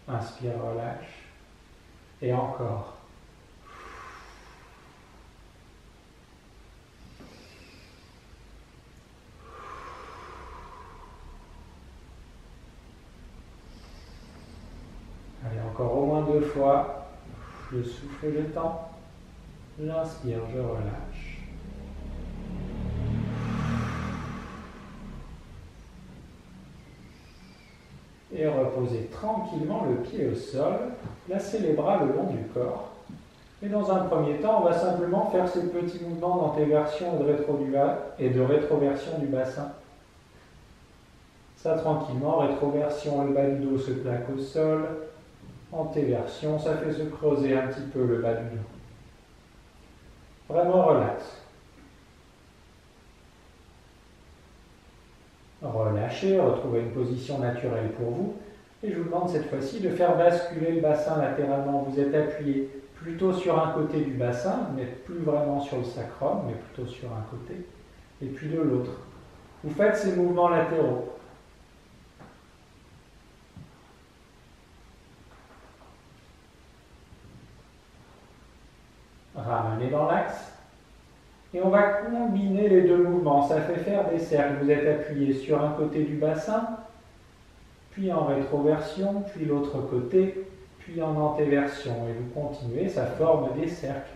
Inspire, relâche. Et encore. Allez, encore au moins 2 fois. Je souffle, j'étends. J'inspire, je relâche. Et reposez tranquillement le pied au sol. Placez les bras le long du corps. Et dans un premier temps, on va simplement faire ces petits mouvements d'antéversion et de rétroversion du bassin. Ça tranquillement, rétroversion, le bas du dos se plaque au sol. Antéversion, ça fait se creuser un petit peu le bas du dos. Vraiment relax. Relâchez, retrouvez une position naturelle pour vous. Et je vous demande cette fois-ci de faire basculer le bassin latéralement. Vous êtes appuyé plutôt sur un côté du bassin, vous n'êtes plus vraiment sur le sacrum, mais plutôt sur un côté, et puis de l'autre. Vous faites ces mouvements latéraux. Ramenez dans l'axe. Et on va combiner les deux mouvements. Ça fait faire des cercles. Vous êtes appuyé sur un côté du bassin, puis en rétroversion, puis l'autre côté, puis en antéversion. Et vous continuez, ça forme des cercles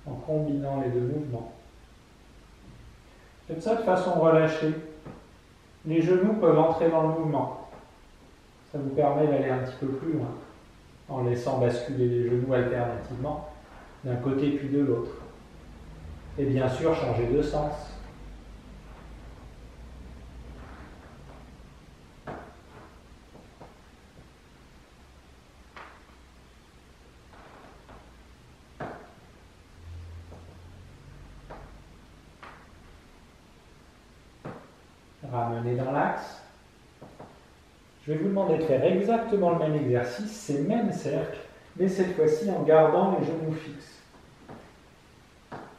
en combinant les deux mouvements. Faites ça de façon relâchée. Les genoux peuvent entrer dans le mouvement. Ça vous permet d'aller un petit peu plus loin en laissant basculer les genoux alternativement d'un côté puis de l'autre. Et bien sûr, changer de sens. Ramenez dans l'axe. Je vais vous demander de faire exactement le même exercice, ces mêmes cercles, mais cette fois-ci en gardant les genoux fixes.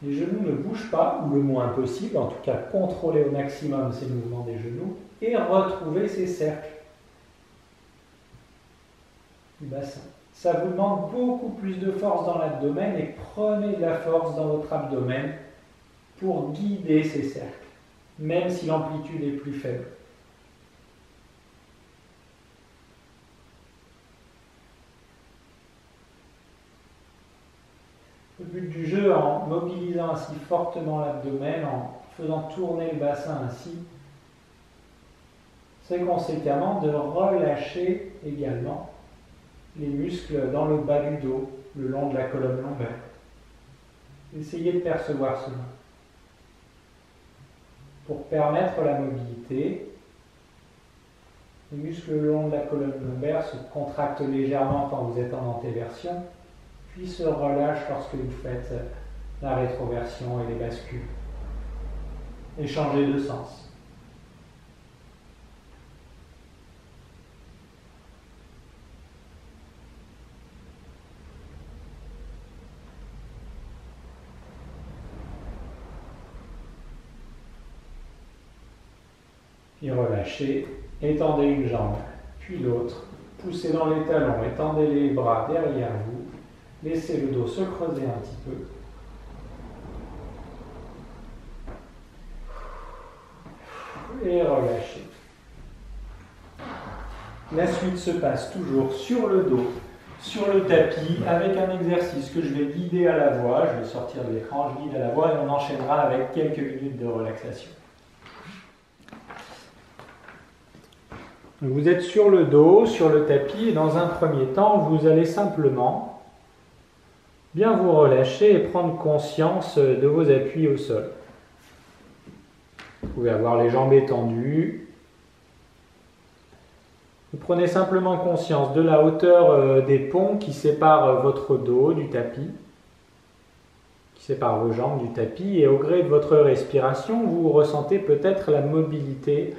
Les genoux ne bougent pas, ou le moins possible, en tout cas contrôlez au maximum ces mouvements des genoux, et retrouvez ces cercles du bassin. Ça vous demande beaucoup plus de force dans l'abdomen, et prenez de la force dans votre abdomen pour guider ces cercles, même si l'amplitude est plus faible. Le but du jeu, en mobilisant ainsi fortement l'abdomen, en faisant tourner le bassin ainsi, c'est conséquemment de relâcher également les muscles dans le bas du dos, le long de la colonne lombaire. Essayez de percevoir cela. Pour permettre la mobilité, les muscles le long de la colonne lombaire se contractent légèrement quand vous êtes en antéversion, puis se relâchent lorsque vous faites la rétroversion et les bascules. Et changez de sens. Puis relâchez, étendez une jambe, puis l'autre, poussez dans les talons, étendez les bras derrière vous, laissez le dos se creuser un petit peu. Et relâchez. La suite se passe toujours sur le dos, sur le tapis, avec un exercice que je vais guider à la voix. Je vais sortir de l'écran, je guide à la voix et on enchaînera avec quelques minutes de relaxation. Vous êtes sur le dos, sur le tapis, et dans un premier temps, vous allez simplement bien vous relâcher et prendre conscience de vos appuis au sol. Vous pouvez avoir les jambes étendues. Vous prenez simplement conscience de la hauteur des ponts qui séparent votre dos du tapis, qui séparent vos jambes du tapis, et au gré de votre respiration, vous ressentez peut-être la mobilité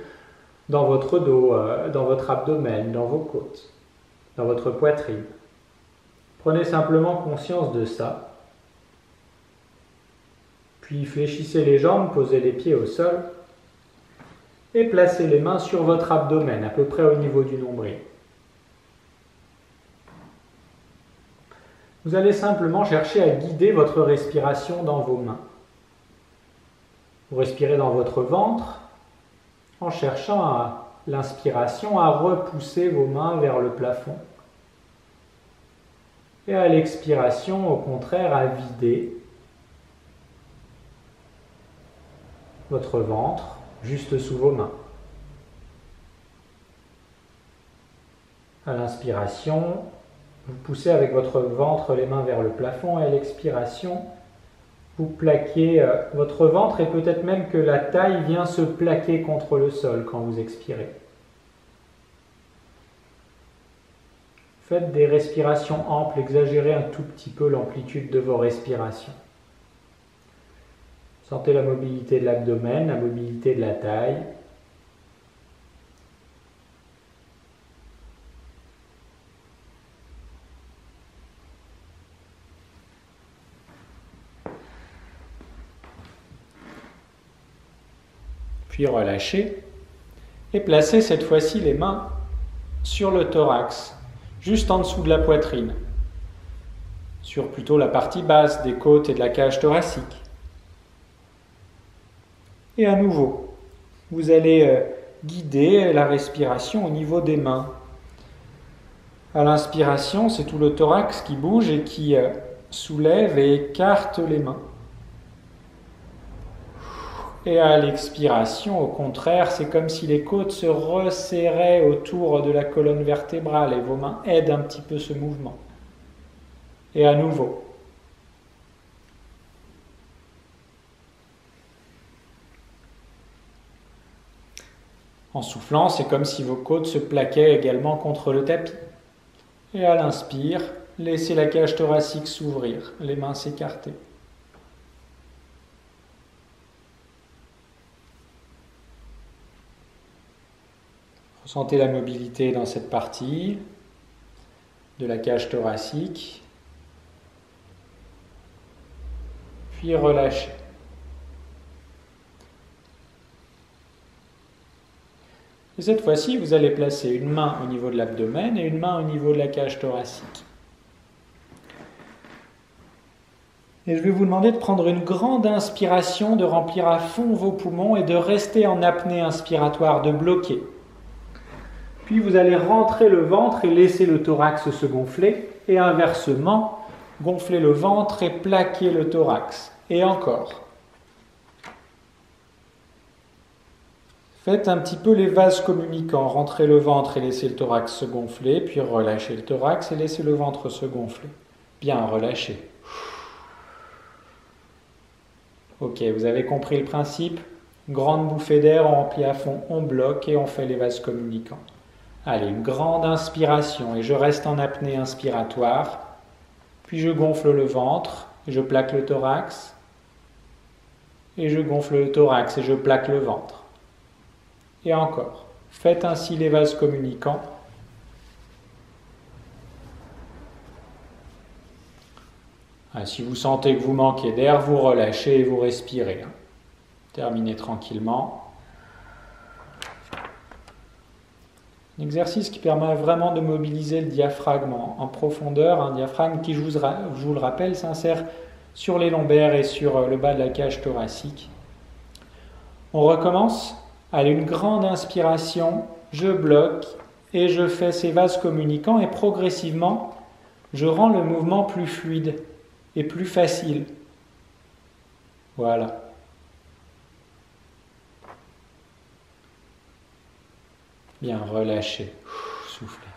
dans votre dos, dans votre abdomen, dans vos côtes, dans votre poitrine. Prenez simplement conscience de ça. Puis fléchissez les jambes, posez les pieds au sol et placez les mains sur votre abdomen, à peu près au niveau du nombril. Vous allez simplement chercher à guider votre respiration dans vos mains. Vous respirez dans votre ventre en cherchant à l'inspiration à repousser vos mains vers le plafond. Et à l'expiration, au contraire, à vider votre ventre juste sous vos mains. À l'inspiration, vous poussez avec votre ventre les mains vers le plafond et à l'expiration, vous plaquez votre ventre et peut-être même que la taille vient se plaquer contre le sol quand vous expirez. Faites des respirations amples, exagérez un tout petit peu l'amplitude de vos respirations. Sentez la mobilité de l'abdomen, la mobilité de la taille. Puis relâchez et placez cette fois-ci les mains sur le thorax, juste en dessous de la poitrine, sur plutôt la partie basse des côtes et de la cage thoracique. Et à nouveau, vous allez guider la respiration au niveau des mains. À l'inspiration, c'est tout le thorax qui bouge et qui soulève et écarte les mains. Et à l'expiration, au contraire, c'est comme si les côtes se resserraient autour de la colonne vertébrale et vos mains aident un petit peu ce mouvement. Et à nouveau. En soufflant, c'est comme si vos côtes se plaquaient également contre le tapis. Et à l'inspire, laissez la cage thoracique s'ouvrir, les mains s'écarter. Ressentez la mobilité dans cette partie de la cage thoracique. Puis relâchez. Et cette fois-ci, vous allez placer une main au niveau de l'abdomen et une main au niveau de la cage thoracique. Et je vais vous demander de prendre une grande inspiration, de remplir à fond vos poumons et de rester en apnée inspiratoire, de bloquer. Puis vous allez rentrer le ventre et laisser le thorax se gonfler. Et inversement, gonfler le ventre et plaquer le thorax. Et encore. Faites un petit peu les vases communicants. Rentrez le ventre et laissez le thorax se gonfler. Puis relâchez le thorax et laissez le ventre se gonfler. Bien, relâchez. Ok, vous avez compris le principe. Grande bouffée d'air, on remplit à fond, on bloque et on fait les vases communicants. Allez, une grande inspiration et je reste en apnée inspiratoire. Puis je gonfle le ventre et je plaque le thorax. Et je gonfle le thorax et je plaque le ventre. Et encore. Faites ainsi les vases communicants. Si vous sentez que vous manquez d'air, vous relâchez et vous respirez. Terminez tranquillement. Un exercice qui permet vraiment de mobiliser le diaphragme en profondeur, un diaphragme qui, je vous le rappelle, s'insère sur les lombaires et sur le bas de la cage thoracique. On recommence. Allez, une grande inspiration, je bloque et je fais ces vases communicants et progressivement, je rends le mouvement plus fluide et plus facile. Voilà. Bien, relâchez, soufflez.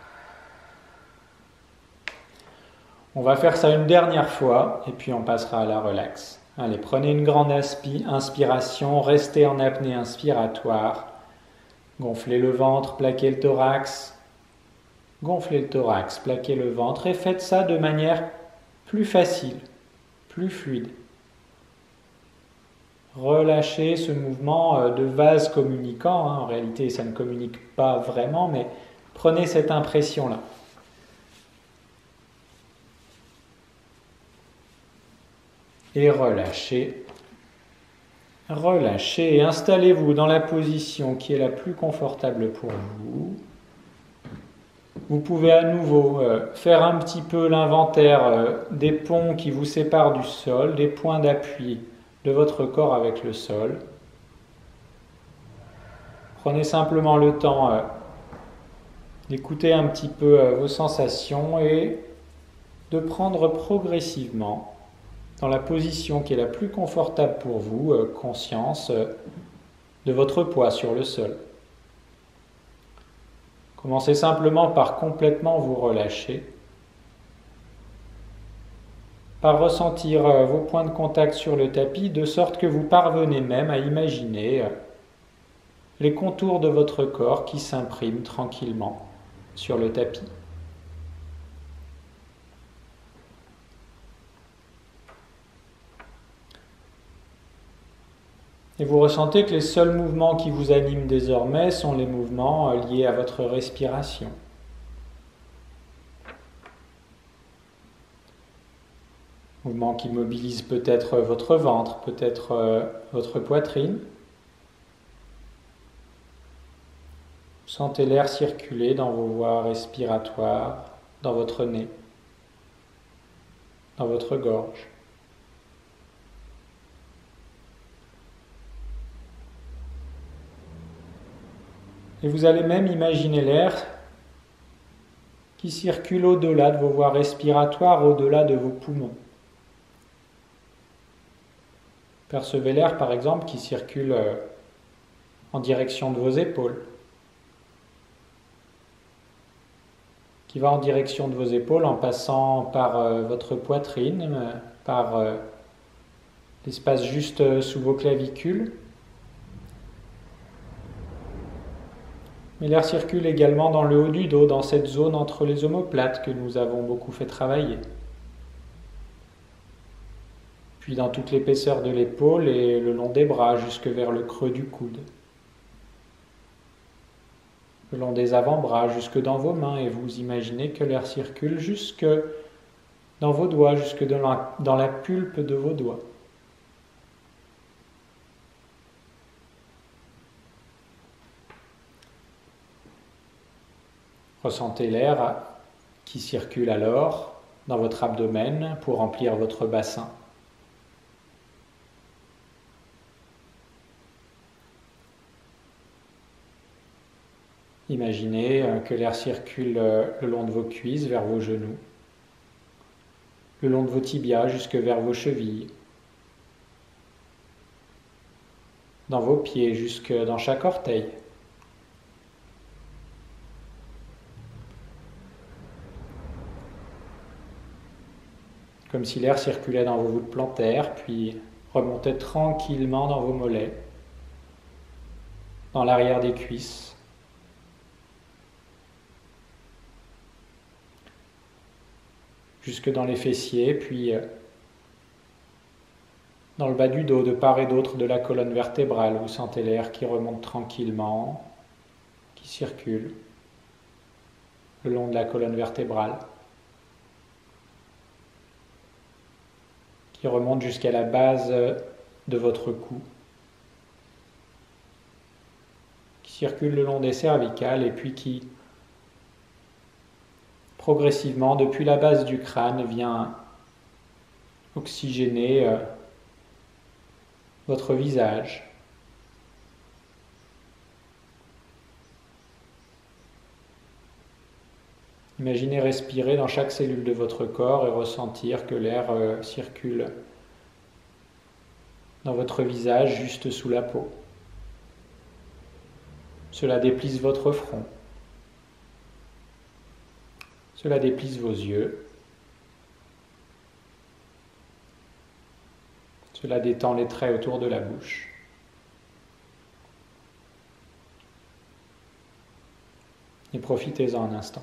On va faire ça une dernière fois et puis on passera à la relax. Allez, prenez une grande inspiration, restez en apnée inspiratoire. Gonflez le ventre, plaquez le thorax. Gonflez le thorax, plaquez le ventre et faites ça de manière plus facile, plus fluide. Relâchez ce mouvement de vase communicant. En réalité, ça ne communique pas vraiment, mais prenez cette impression-là. et relâchez. Relâchez et installez-vous dans la position qui est la plus confortable pour vous. Vous pouvez à nouveau faire un petit peu l'inventaire des ponts qui vous séparent du sol, des points d'appui de votre corps avec le sol. Prenez simplement le temps d'écouter un petit peu vos sensations et de prendre progressivement, dans la position qui est la plus confortable pour vous, conscience de votre poids sur le sol. Commencez simplement par complètement vous relâcher, par ressentir vos points de contact sur le tapis, de sorte que vous parvenez même à imaginer les contours de votre corps qui s'impriment tranquillement sur le tapis. Et vous ressentez que les seuls mouvements qui vous animent désormais sont les mouvements liés à votre respiration. Mouvements qui mobilisent peut-être votre ventre, peut-être votre poitrine. Sentez l'air circuler dans vos voies respiratoires, dans votre nez, dans votre gorge. Et vous allez même imaginer l'air qui circule au-delà de vos voies respiratoires, au-delà de vos poumons. Percevez l'air, par exemple, qui circule en direction de vos épaules, qui va en direction de vos épaules en passant par votre poitrine, par l'espace juste sous vos clavicules. Mais l'air circule également dans le haut du dos, dans cette zone entre les omoplates que nous avons beaucoup fait travailler. Puis dans toute l'épaisseur de l'épaule et le long des bras jusque vers le creux du coude. Le long des avant-bras jusque dans vos mains, et vous imaginez que l'air circule jusque dans vos doigts, jusque dans la pulpe de vos doigts. Ressentez l'air qui circule alors dans votre abdomen pour remplir votre bassin. Imaginez que l'air circule le long de vos cuisses vers vos genoux, le long de vos tibias jusque vers vos chevilles, dans vos pieds jusque dans chaque orteil. Comme si l'air circulait dans vos voûtes plantaires, puis remontait tranquillement dans vos mollets, dans l'arrière des cuisses, jusque dans les fessiers, puis dans le bas du dos, de part et d'autre de la colonne vertébrale. Vous sentez l'air qui remonte tranquillement, qui circule le long de la colonne vertébrale, qui remonte jusqu'à la base de votre cou, qui circule le long des cervicales et puis qui, progressivement, depuis la base du crâne, vient oxygéner votre visage. Imaginez respirer dans chaque cellule de votre corps et ressentir que l'air circule dans votre visage juste sous la peau. Cela déplisse votre front. Cela déplisse vos yeux. Cela détend les traits autour de la bouche. Et profitez-en un instant.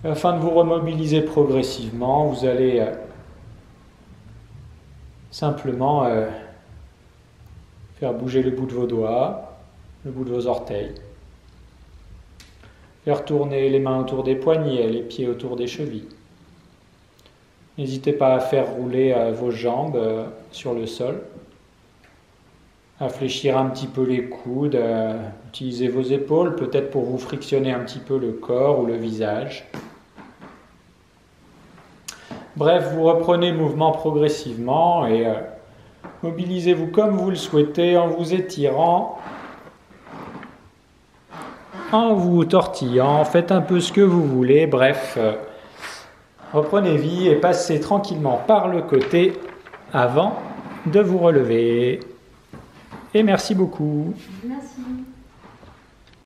Afin de vous remobiliser progressivement, vous allez simplement faire bouger le bout de vos doigts, le bout de vos orteils. Faire tourner les mains autour des poignets, les pieds autour des chevilles. N'hésitez pas à faire rouler vos jambes sur le sol. À fléchir un petit peu les coudes, utilisez vos épaules, peut-être pour vous frictionner un petit peu le corps ou le visage. Bref, vous reprenez le mouvement progressivement et mobilisez-vous comme vous le souhaitez en vous étirant, en vous tortillant, faites un peu ce que vous voulez, bref, reprenez vie et passez tranquillement par le côté avant de vous relever. Et merci beaucoup. Merci.